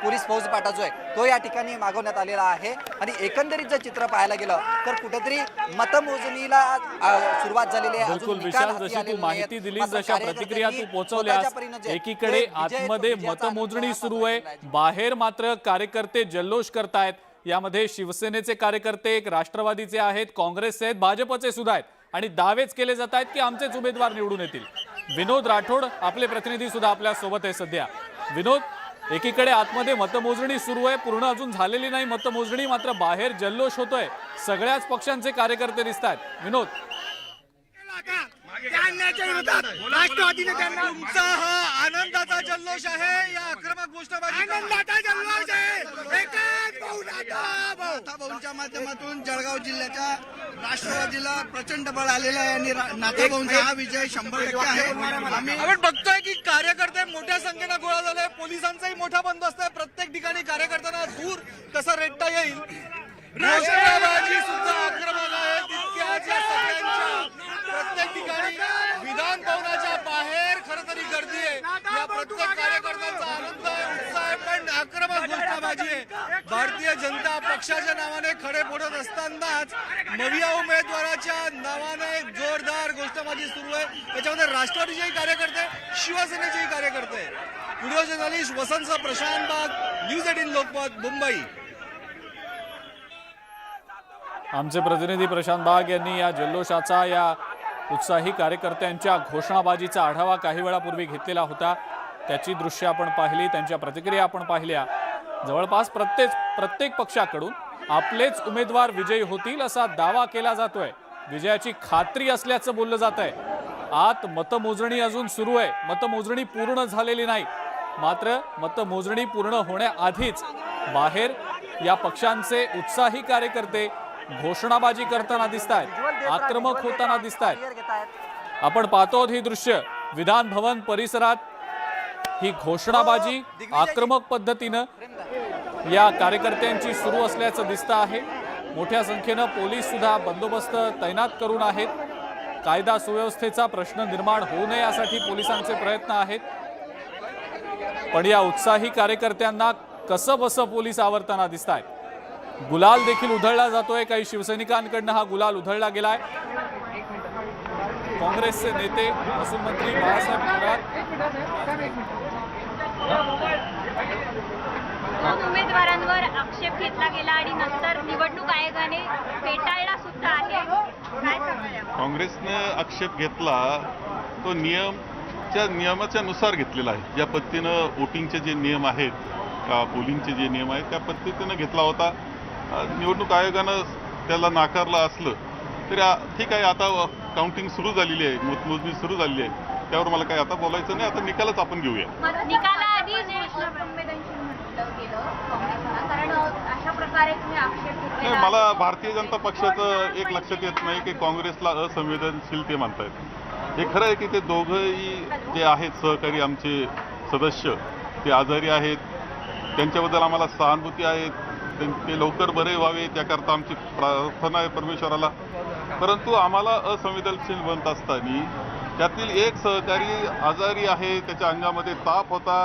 पोलीस फौजफाटा जो आहे तो या ठिकाणी मागवण्यात आलेला आहे आणि एकंदरीत जर चित्र पाहायला गेलं तर कुठेतरी मतमोजणीला सुरुवात झालेली आहे। बिलकुल विशाल, जशी तू माहिती दिली, जशा प्रतिक्रिया तू पोहोचवल्यास, एकीकडे आतमध्ये मतमोजणी सुरू आहे, बाहेर मात्र कार्यकर्ते जल्लोष करतायत। यामध्ये शिवसेनेचे कार्यकर्ते, एक राष्ट्रवादीचे आहेत, काँग्रेसचे आहेत, भाजपचे सुद्धा आहेत आणि दावेच केले जात आहेत की आमचेच उमेदवार निवडून येतील। विनोद राठोड आपले प्रतिनिधी सुद्धा आपल्या सोबत आहे सध्या। विनोद, एकीकडे आतमध्ये मतमोजणी सुरू आहे, पूर्ण अजून झालेली नाही मतमोजणी, मात्र बाहेर जल्लोष होतोय, सगळ्याच पक्षांचे कार्यकर्ते दिसतात। विनोद, राष्ट्रवादीने त्यांना तुमचा हा आनंदाचा जल्लोष आहे, या आक्रमक घोषणाबाजी आनंदाचा जल्लोष आहे। एकच भाऊ नाथाभाऊंच्या माध्यमातून जळगाव जिल्ह्याच्या राष्ट्रवादीला प्रचंड बळ आलेलं आहे आणि नाथाभाऊंचा हा विजय 100% आहे। आपण बघतोय की कार्यकर्ते मोठ्या संख्येनं गोळा झाले, पोलिसांचाही मोठा बंदोबस्त आहे, प्रत्येक ठिकाणी कार्यकर्त्यांना दूर कसं रेटता येईल घोषणाबाजी सुद्धा आक्रमक आहे। तितक्याच या सगळ्यांच्या प्रत्येक ठिकाणी विधान भवनाच्या बाहेर खरं तरी गर्दी आहे, या प्रत्येक कार्यकर्त्यांचा आनंद आहे, उत्साह आहे, पण आक्रमक घोषणाबाजी आहे। भारतीय जनता पक्षाच्या नावाने खडे फोडत असतानाच नव्या उमेदवाराच्या नावाने जोरदार घोषणाबाजी सुरू आहे। त्याच्यामध्ये राष्ट्रवादीचेही कार्यकर्ते, शिवसेनेचेही कार्यकर्ते। व्हिडिओ जर्नलिस्ट वसंत प्रशांत बाग, न्यूज 18 लोकमत, मुंबई। आमचे प्रतिनिधी प्रशांत बाग यांनी या जल्लोषाचा, या उत्साही कार्यकर्त्यांच्या घोषणाबाजीचा आढावा काही वेळापूर्वी घेतलेला होता। त्याची दृश्य आपण पाहिली, त्यांच्या प्रतिक्रिया आपण पाहिल्या। जवळपास प्रत्येक पक्षाकडून आपलेच उमेदवार विजयी होतील असा दावा केला जातोय, विजयाची खात्री असल्याचं बोललं जात आहे। आत मतमोजणी अजून सुरू आहे, मतमोजणी पूर्ण झालेली नाही, मात्र मतमोजणी पूर्ण होण्याआधीच बाहेर या पक्षांचे उत्साही कार्यकर्ते घोषणाबाजी करताना दिसतायत, आक्रमक होताना दिसतायत। आपण पाहतो ही दृश्य विधान भवन परिसरात ही घोषणाबाजी आक्रमक पद्धतीनं या कार्यकर्त्यांची सुरू असल्याचं दिसतं आहे। मोठ्या संख्येनं पोलीस सुद्धा बंदोबस्त तैनात करून आहेत। कायदा सुव्यवस्थेचा प्रश्न निर्माण होऊ नये यासाठी पोलिसांचे प्रयत्न आहेत, पण या उत्साही कार्यकर्त्यांना कसं बसं पोलीस आवरताना दिसतायत। गुलाल देखील उधळला जातोय, काही शिवसैनिकांकडनं हा गुलाल उधळला गेलाय। काँग्रेसचे नेते, महसूल मंत्री बाळासाहेब थोरात, दोन उमेदवारांवर आक्षेप घेतला गेला आणि नंतर निवडणूक आयोगाने फेटाळला सुद्धा आहे, काय सांगाल? काँग्रेसने आक्षेप घेतला तो नियमाच्या नुसार घेतलेला आहे। ज्या पद्धतीनं वोटिंगचे जे नियम आहेत, पोलिंगचे जे नियम आहेत त्या पद्धतीनं घेतला होता। निवडणूक आयोगानं त्याला नाकारलं असलं तरी ठीक आहे, आता काउंटिंग सुरू झालेली आहे, मतमोजणी सुरू झालेली आहे, त्यावर मला काय आता बोलायचं नाही, आता निकालच आपण घेऊया। निकालाआधी जे संवेदनशील म्हटलं गेलं काँग्रेसला, कारण अशा प्रकारे प्रकारे तुम्ही आक्षेप नाही, घेतलेला मला आहे. भारतीय जनता पक्षाचं एक लक्षात येत नाही की काँग्रेसला असंवेदनशील ते म्हणतायत. हे खरं आहे की ते दोघंही जे आहेत सहकारी आमचे सदस्य ते आजारी आहेत, त्यांच्याबद्दल आम्हाला सहानुभूती आहे, ते लवकर बरे व्हावे त्याकरता आमची प्रार्थना आहे परमेश्वराला. परंतु आम्हाला असंवेदनशील बनत असताना त्यातील एक सहकारी आजारी आहे, त्याच्या अंगामध्ये ताप होता,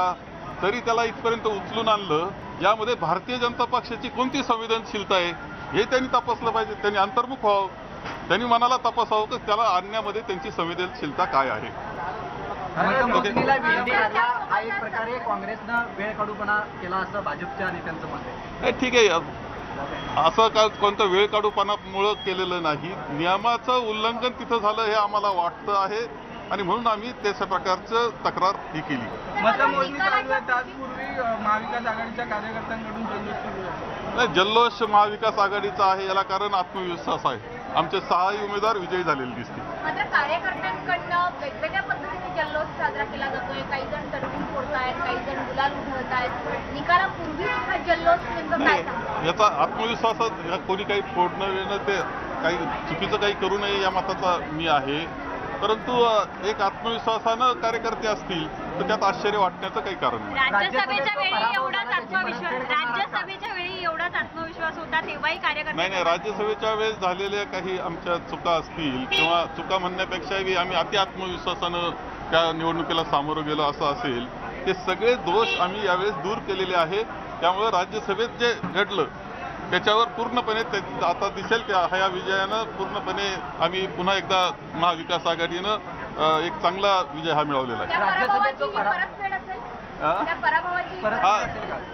तरी त्याला इथपर्यंत उचलून आणलं. यामध्ये भारतीय जनता पक्षाची कोणती संवेदनशीलता आहे हे त्यांनी तपासलं पाहिजे. त्यांनी अंतर्मुख व्हावं, त्यांनी मनाला तपासावं की त्याला आणण्यामध्ये त्यांची संवेदनशीलता काय आहे. मतमोजणीला विलंब झाला हा एक प्रकारे काँग्रेसनं वेळ काढूपणा केला असं भाजपच्या नेत्यांचं मत आहे. नाही, ठीक आहे, असं का कोणतं वेळ काढूपणामुळं केलेलं नाही. नियमाचं उल्लंघन तिथं झालं हे आम्हाला वाटतं आहे आणि म्हणून आम्ही त्याच्या प्रकारचं तक्रार ही केली. मतमोजणी चालू आहे त्याचपूर्वी महाविकास आघाडीच्या कार्यकर्त्यांकडून जल्लोष सुरू आहे. नाही, जल्लोष महाविकास आघाडीचा आहे याला कारण आत्मविश्वास आहे. आमचे 6 उमेदवार विजयी झालेले दिसतील. मात्र कार्यकर्त्यांकडनं वेगवेगळ्या पद्धतीने जल्लोष साजरा केला जातोय. काही जण टरबूज फोडतायत, काही जण गुलाल उधळतायत. निकालापूर्वी हा जल्लोष नेमकं काय सांगतो? याचा आत्मविश्वासात कोणी काही फोडणं वेणं ते काही चुकीचं काही करू नये या मताचा मी आहे. परंतु एक आत्मविश्वासानं कार्यकर्ते असतील तर त्यात आश्चर्य वाटण्याचं काही कारण नाही. राज्यसभेच्या वेळी एवढाच आत्मविश्वास होता, तेव्हाही कार्यकर्ते नाही, राज्यसभेच्या वेळेस झालेल्या काही आमच्या चुका असतील किंवा चुका म्हणण्यापेक्षाही आम्ही अति आत्मविश्वासानं त्या निवडणुकीला सामोरं गेलो असं असेल, ते सगळे दोष आम्ही यावेळेस दूर केलेले आहे. त्यामुळे राज्यसभेत जे घडलं त्याच्यावर पूर्णपणे आता दिसेल की ह्या विजयानं पूर्णपणे आम्ही पुन्हा एकदा महाविकास आघाडीनं एक चांगला विजय हा मिळवलेला आहे.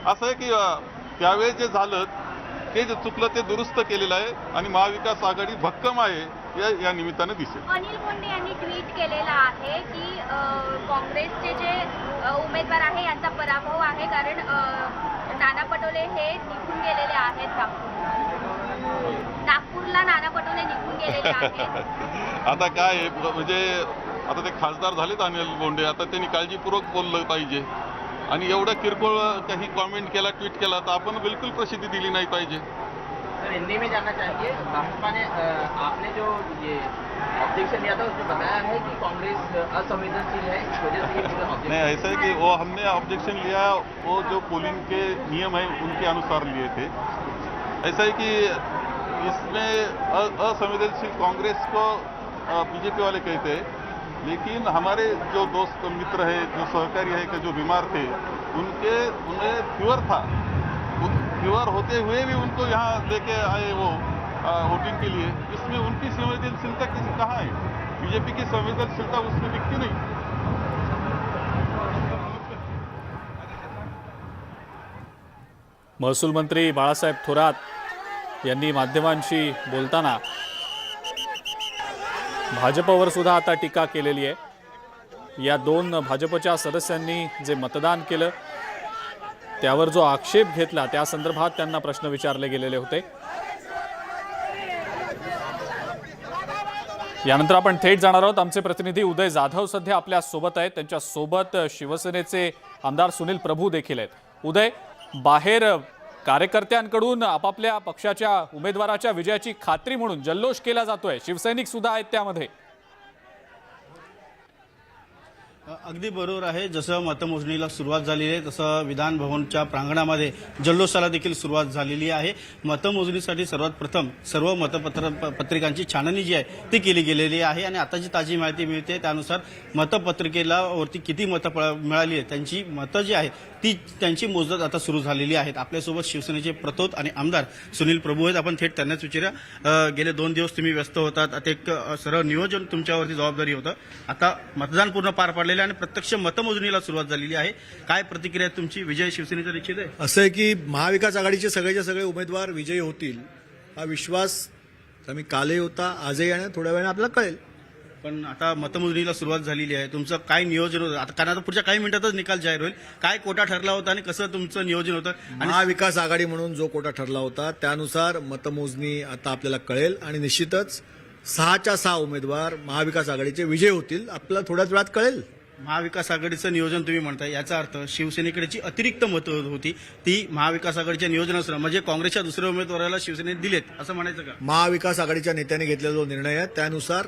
असं आहे की त्यावेळेस जे झालं ते जे चुकलं ते दुरुस्त केलेलं आहे आणि महाविकास आघाडी भक्कम आहे या निमित्तानं दिसेल. अनिल बोंडे यांनी ट्विट केलेलं आहे की काँग्रेसचे जे उमेदवार आहे यांचा पराभव आहे, कारण नाना पटोले हे निघून गेलेले आहेत. नागपूरला नाना पटोले निघून गेलेले आहेत. आता काय म्हणजे आता ते खासदार झालेत अनिल बोंडे, आता त्यांनी काळजीपूर्वक बोललं पाहिजे आणि एवढं किरकोळ काही कॉमेंट केला, ट्विट केला तर आपण बिलकुल प्रसिद्धी दिली नाही पाहिजे. सर, हिंदी में जानना चाहिए, भाजपा ने आपने जो ये ऑब्जेक्शन दिया था उसमें बताया है कि कांग्रेस असंवेदनशील है, इस वजह से ये पूरा ऑब्जेक्शन. नहीं, ऐसा है कि वो हमने ऑब्जेक्शन लिया, वो जो पोलिंग के नियम है उनके अनुसार लिए थे. ऐसा है कि इसमें असंवेदनशील कांग्रेस को बीजेपी वाले कहते हैं, लेकिन हमारे जो दोस्त मित्र है, जो सहकारी है कि जो बीमार थे उन्हें फीवर था, फीवर होते हुए भी उनको यहाँ लेके आए वो वोटिंग के लिए. इसमें उनकी संवेदनशीलता कहाँ है? बीजेपी की संवेदनशीलता उसमें दिखती नहीं. महसूल मंत्री बाळासाहेब थोरात यांनी माध्यमांशी बोलताना भाजपवर सुद्धा आता टीका केलेली आहे. या 2 भाजपच्या सदस्यांनी जे मतदान केलं त्यावर जो आक्षेप घेतला त्या संदर्भात त्यांना प्रश्न विचारले गेलेले होते. यानंतर आपण थेट जाणार आहोत. आमचे प्रतिनिधी उदय जाधव सध्या आपल्या सोबत आहेत. त्यांच्या सोबत शिवसेनेचे आमदार सुनील प्रभू देखील आहेत. उदय, बाहेर कार्यकर्त्यांकडून आपापल्या पक्षाच्या उमेदवाराच्या विजयाची खात्री म्हणून जल्लोष केला जातोय, शिवसैनिक सुद्धा आहेत त्यामध्ये. अगदी बरोबर आहे. जसं मतमोजणीला सुरुवात झालेली आहे तसं विधान भवनच्या प्रांगणामध्ये जल्लोषाला देखील सुरुवात झालेली आहे. मतमोजणीसाठी सर्वात प्रथम सर्व पत्रिकांची छाननी जी आहे ती केली गेलेली आहे आणि आता जी ताजी माहिती मिळते त्यानुसार मतपत्रिकेला वरती किती मतं मिळाली आहेत त्यांची मतं जी आहे ती त्यांची मोजदाद आता सुरू झालेली आहेत. आपल्यासोबत शिवसेनेचे प्रतोद आणि आमदार सुनील प्रभू आहेत. आपण थेट त्यांनाच विचारूया. गेले 2 दिवस तुम्ही व्यस्त होतात, आता एक सर्व नियोजन तुमच्यावरती जबाबदारी होतं. आता मतदान पूर्ण पार पडलेलं आणि प्रत्यक्ष मतमोजणीला सुरुवात झालेली आहे. काय प्रतिक्रिया तुमची? विजय शिवसेनेचा निश्चित आहे. असं आहे की महाविकास आघाडीचे सगळेचे सगळे उमेदवार विजयी होतील हा विश्वास आम्ही कालही होता, आजही आणि थोड्या वेळाने आपल्याला कळेल. पण आता मतमोजणीला सुरुवात झालेली आहे, तुमचं काय नियोजन होतं? आता कारण आता पुढच्या काही मिनिटातच निकाल जाहीर होईल. काय कोटा ठरला होता आणि कसं तुमचं नियोजन होतं? आणि महाविकास आघाडी म्हणून जो कोटा ठरला होता त्यानुसार मतमोजणी आता आपल्याला कळेल आणि निश्चितच 6च्या 6 उमेदवार महाविकास आघाडीचे विजय होतील. आपल्याला थोड्याच वेळात कळेल. महाविकास आघाडीचं नियोजन तुम्ही म्हणताय, याचा अर्थ शिवसेनेकडे जी अतिरिक्त मतं होती ती महाविकास आघाडीच्या नियोजनानुसार म्हणजे काँग्रेसच्या दुसऱ्या उमेदवाराला शिवसेनेने दिलेत असं म्हणायचं का? महाविकास आघाडीच्या नेत्याने घेतलेला जो निर्णय आहे त्यानुसार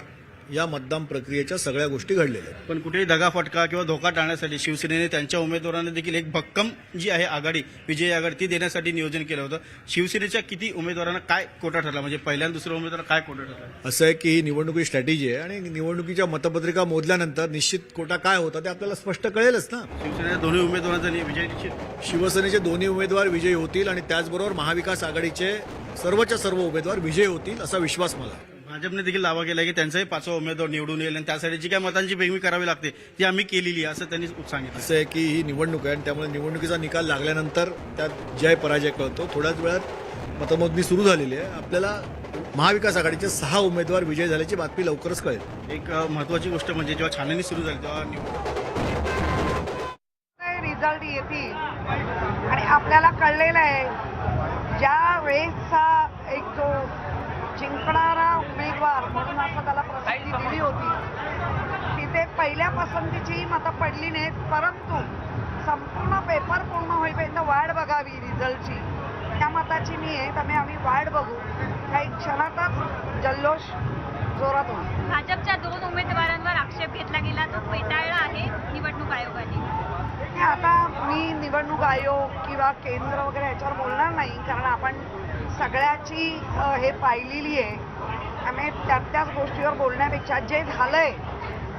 या मतदान प्रक्रियेच्या सगळ्या गोष्टी घडलेल्या आहेत. पण कुठेही दगाफटका किंवा धोका टाळण्यासाठी शिवसेनेने त्यांच्या उमेदवारांना देखील एक भक्कम जी आहे आघाडी, विजयी आघाडी, ती देण्यासाठी नियोजन केलं होतं. शिवसेनेच्या किती उमेदवारांना काय कोटा ठरला, म्हणजे पहिल्या आणि दुसऱ्या उमेदवारांना काय कोटा ठरला? असं आहे की ही निवडणुकी स्ट्रॅटेजी आहे आणि निवडणुकीच्या मतपत्रिका मोजल्यानंतर निश्चित कोटा काय होता ते आपल्याला स्पष्ट कळेलच ना. शिवसेनेच्या दोन्ही उमेदवारांचा विजय निश्चित. शिवसेनेचे दोन्ही उमेदवार विजयी होतील आणि त्याचबरोबर महाविकास आघाडीचे सर्वच्या सर्व उमेदवार विजयी होतील असा विश्वास मला आहे. भाजपने देखील दावा केला की त्यांचाही 5वा उमेदवार निवडून येईल आणि त्यासाठी जी काय मतांची बेगमी करावी लागते ती आम्ही केलेली आहे असं त्यांनी सांगितलं. असं आहे की ही निवडणूक आहे आणि त्यामुळे निवडणुकीचा निकाल लागल्यानंतर त्यात जय पराजय कळतो. थोड्याच वेळात मतमोजणी सुरू झालेली आहे. आपल्याला महाविकास आघाडीचे 6 उमेदवार विजयी झाल्याची बातमी लवकरच कळेल. एक महत्वाची गोष्ट म्हणजे जेव्हा छाननी सुरू झाली तेव्हा रिझल्ट येतील आणि आपल्याला कळलेलं आहे ज्या वेळेसचा एक जो जिंकणारा उमेदवार म्हणून असं त्याला प्रसिद्धी दिली होती तिथे पहिल्या पसंतीची मतं पडली नाहीत, परंतु संपूर्ण पेपर पूर्ण होईपर्यंत वाट बघावी रिझल्टची, त्या मताची मी आहे. त्यामुळे आम्ही वाट बघू, काही क्षणातच जल्लोष जोरात होईल. भाजपच्या 2 उमेदवारांवर आक्षेप घेतला गेला, तो फेटाळला आहे निवडणूक आयोगाने. आता मी निवडणूक आयोग किंवा केंद्र वगैरे याच्यावर बोलणार नाही, कारण आपण सगळ्याची हे पाहिलेली आहे. त्यामुळे त्याच गोष्टीवर बोलण्यापेक्षा जे झालंय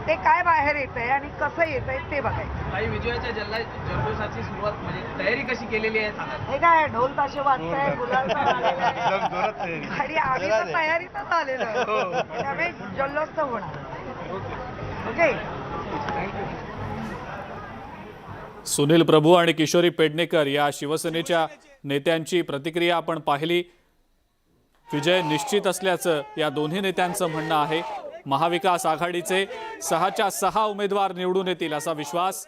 ते काय बाहेर येतंय आणि कसं येतंय ते बघायचं. काही विजयाच्या जल्लोषाची सुरुवात म्हणजे तयारी कशी केलेली आहे सांगा. हे काय ढोल ताशे वाजताय, गुलाल आणि आम्ही तर तयारीतच आलेलो आहे. त्यामुळे जल्लोष तर होणार. ओके. सुनील प्रभू आणि किशोरी पेडणेकर या शिवसेनेच्या नेत्यांची प्रतिक्रिया आपण पाहिली. विजय निश्चित असल्याचं या दोन्ही नेत्यांचं म्हणणं आहे. महाविकास आघाडीचे 6च्या 6 उमेदवार निवडून येतील असा विश्वास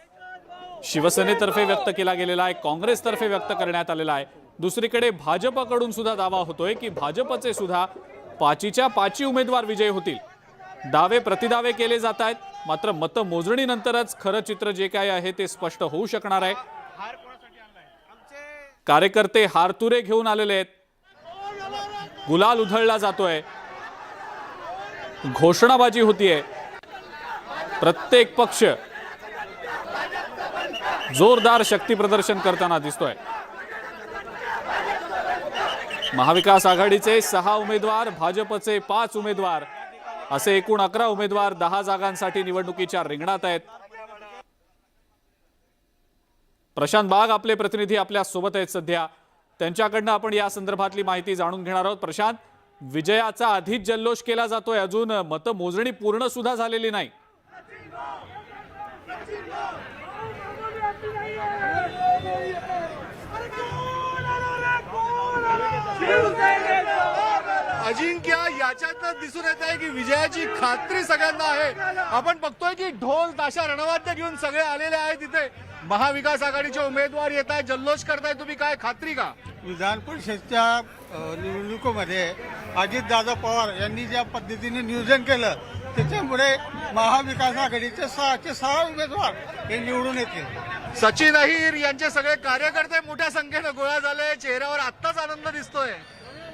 शिवसेनेतर्फे व्यक्त केला गेलेला आहे, काँग्रेसतर्फे व्यक्त करण्यात आलेला आहे. दुसरीकडे भाजपकडून सुद्धा दावा होतोय की भाजपचे सुद्धा 5च्या 5 उमेदवार विजयी होतील. दावे प्रतिदावे केले जात आहेत, मात्र मतमोजणीनंतरच खरं चित्र जे काय आहे ते स्पष्ट होऊ शकणार आहे. कार्यकर्ते हारतुरे घेऊन आलेले आहेत, गुलाल उधळला जातोय, घोषणाबाजी होतीये. प्रत्येक पक्ष जोरदार शक्ती प्रदर्शन करताना दिसतोय. महाविकास आघाडीचे 6 उमेदवार, भाजपचे 5 उमेदवार, असे एकूण 11 उमेदवार 10 जागांसाठी निवडणुकीच्या रिंगणात आहेत. प्रशांत बाग आपले प्रतिनिधी आपल्या सोबत आहेत सध्या, त्यांच्याकडनं आपण या संदर्भातली माहिती जाणून घेणार आहोत. प्रशांत, विजयाचा आधीच जल्लोष केला जातोय, अजून मतमोजणी पूर्ण सुद्धा झालेली नाही. अजिंक्य, याच्यातच दिसून येत आहे की विजयाची खात्री सगळ्यांना आहे. आपण बघतोय की ढोल ताशा रणवाद्य घेऊन सगळे आलेले आहेत. तिथे महाविकास आघाडीचे उमेदवार येत आहेत, जल्लोष करताय. तुम्ही काय खात्री का? विधान परिषदच्या निवडणुकीमध्ये अजितदादा पवार यांनी ज्या पद्धतीने नियोजन केलं त्याच्यामुळे महाविकास आघाडीचे 6चे 6 उमेदवार हे निवडून येतील. सचिन अहिर यांचे सगळे कार्यकर्ते मोठ्या संख्येनं गोळा झाले, चेहऱ्यावर आत्ताच आनंद दिसतोय.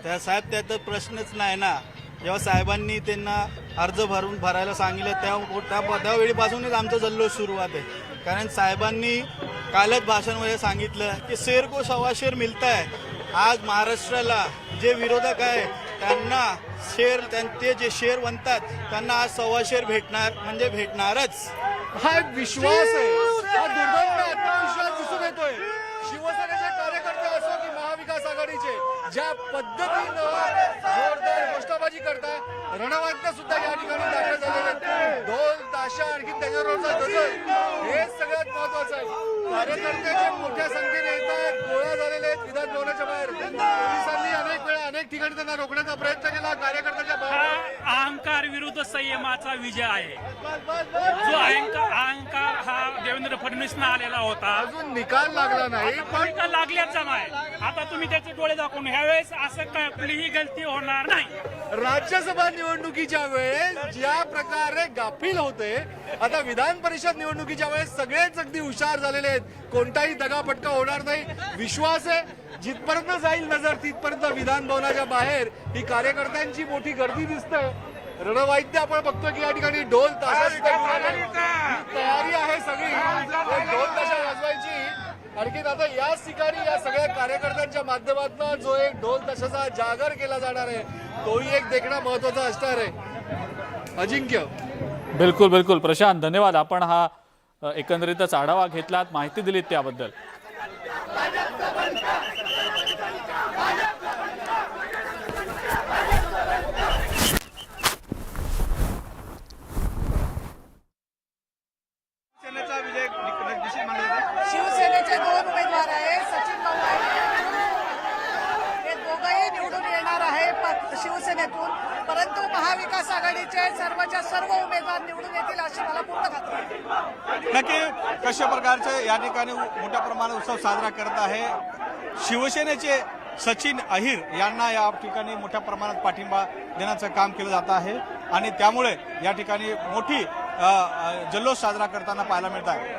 त्या साहेब त्यात प्रश्नच नाही ना. जेव्हा साहेबांनी त्यांना अर्ज भरायला सांगितलं त्यावेळीपासूनच आमचा जल्लोष सुरुवात आहे. कारण साहेबांनी कालच भाषणामध्ये सांगितलं की शेर को 1.25 शेर मिळत आहे. आज महाराष्ट्राला जे विरोधक आहे त्यांना ते जे शेर म्हणतात त्यांना आज 1.25 शेर भेटणार म्हणजे भेटणारच. हा एक विश्वास आहे, हा दुर्दैवी आत्मविश्वास दिसून येतोय. शिवसेनेचे कार्यकर्ते असो की महाविकास आघाडीचे, ज्या पद्धतीनं जोरदार घोषणाबाजी करताय, रणवाद्य सुद्धा या ठिकाणी दाखल झालेले आहेत. ढोल ताशा आणखी त्याच्यावरचा गजर, हे सगळ्यात महत्वाचं आहे. कार्यकर्ते जे मोठ्या संख्येने येत आहेत, गोळा झालेले आहेत विधान भवनाच्या बाहेर. पोलिसांनी अनेक वेळा अनेक ठिकाणी त्यांना रोखण्याचा प्रयत्न केला. कार्यकर्त्याच्या बाहेर अहंकार विरुद्ध संयमाचा विजय आहे. जो अहंकार हा देवेंद्र फडणवीसना आलेला होता, अजून निकाल लागला नाही, पण निकाल लागल्याचा नाही. आता तुम्ही त्याचे डोळे दाखवून ह्यावेळेस असं कुठलीही गलती होणार नाही. राज्यसभा निवडणुकीच्या वेळेस ज्या प्रकारे गाफील होते आता विधान परिषद निवडणुकीच्या वेळेस सगळेच अगदी हुशार झालेले आहेत, कोणताही दगाफटका होणार नाही, विश्वास आहे. जिथपर्यंत जाईल नजर तिथपर्यंत विधान भवनाच्या बाहेर ही कार्यकर्त्यांची मोठी गर्दी दिसते. रणवाद्य आपण बघतो की या ठिकाणी ढोल ताशाची तयारी आहे सगळी, ढोल ताशा वाजवायची. आणखी आता याच ठिकाणी या सगळ्या कार्यकर्त्यांच्या माध्यमातून जो एक ढोल ताशाचा जागर केला जाणार आहे तोही एक देखणा महत्वाचा असणार आहे. अजिंक्य. बिलकुल बिलकुल प्रशांत, धन्यवाद. आपण हा एकंदरीतच आढावा घेतलात, माहिती दिलीत त्याबद्दल. शिवसेनेचे 2 उमेदवार आहेत, सचिन भाऊ आहे, हे दोघंही निवडून येणार आहे शिवसेनेतून. परंतु महाविकास आघाडीचे सर्वच्या सर्व उमेदवार निवडून येतील अशी मला पूर्ण खात्री आहे. नक्की कशा प्रकारचे या ठिकाणी मोठ्या प्रमाणात उत्सव साजरा करत आहे. शिवसेनेचे सचिन अहिर यांना या ठिकाणी मोठ्या प्रमाणात पाठिंबा देण्याचं काम केलं जात आहे आणि त्यामुळे या ठिकाणी मोठी जल्लोष साजरा करताना पाहायला मिळत आहे.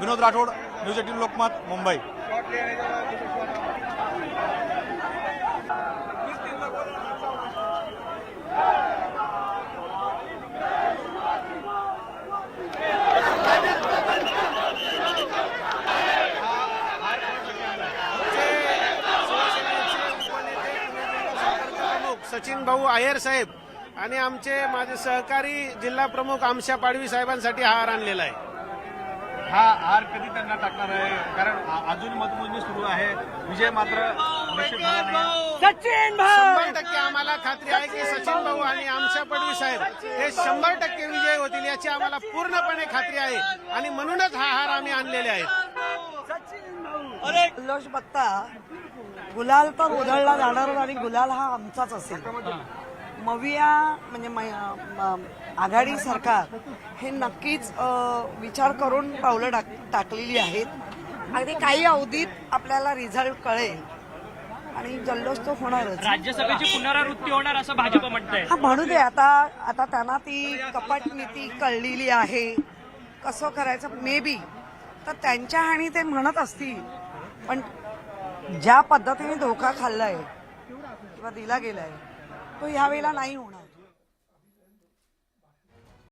विनोद राठोड, न्यूज 18 लोकमत, मुंबई. सचिन भाऊ अय्यर साहेब आणि आमचे माझे सहकारी जिल्हा प्रमुख आमशा पाडवी साहेबांसाठी हा हार आणलेला आहे. हा हार कधी त्यांना टाकणार आहे, कारण अजून मतमोजणी सुरू आहे, विजय मात्र निश्चित झाला नाही. सचिन भाऊ 100% आम्हाला खात्री आहे की सचिन भाऊ आणि आमशा पाडवी साहेब हे 100% विजय होतील याची आम्हाला पूर्णपणे खात्री आहे आणि म्हणूनच हा हार आम्ही आणलेले आहेत. जल्लोष बघता गुलाल तर उधळला जाणार आणि गुलाल हा आमचाच असेल. मविया म्हणजे आघाडी सरकार हे नक्कीच विचार करून पावलं टाकलेली आहेत. अगदी काही अवधीत आपल्याला रिझल्ट कळेल आणि जल्लोष तो होणारच. राज्यसभेची पुनरावृत्ती होणार असं भाजप म्हणतंय. हा म्हणू दे, आता त्यांना ती कपट नीती कळलेली आहे, कसं करायचं मे बी तर त्यांच्या हानी ते म्हणत असतील, पण ज्या पद्धतीने धोका खाल्लाय किंवा दिला गेलाय तो ह्यावेळेला नाही होणार.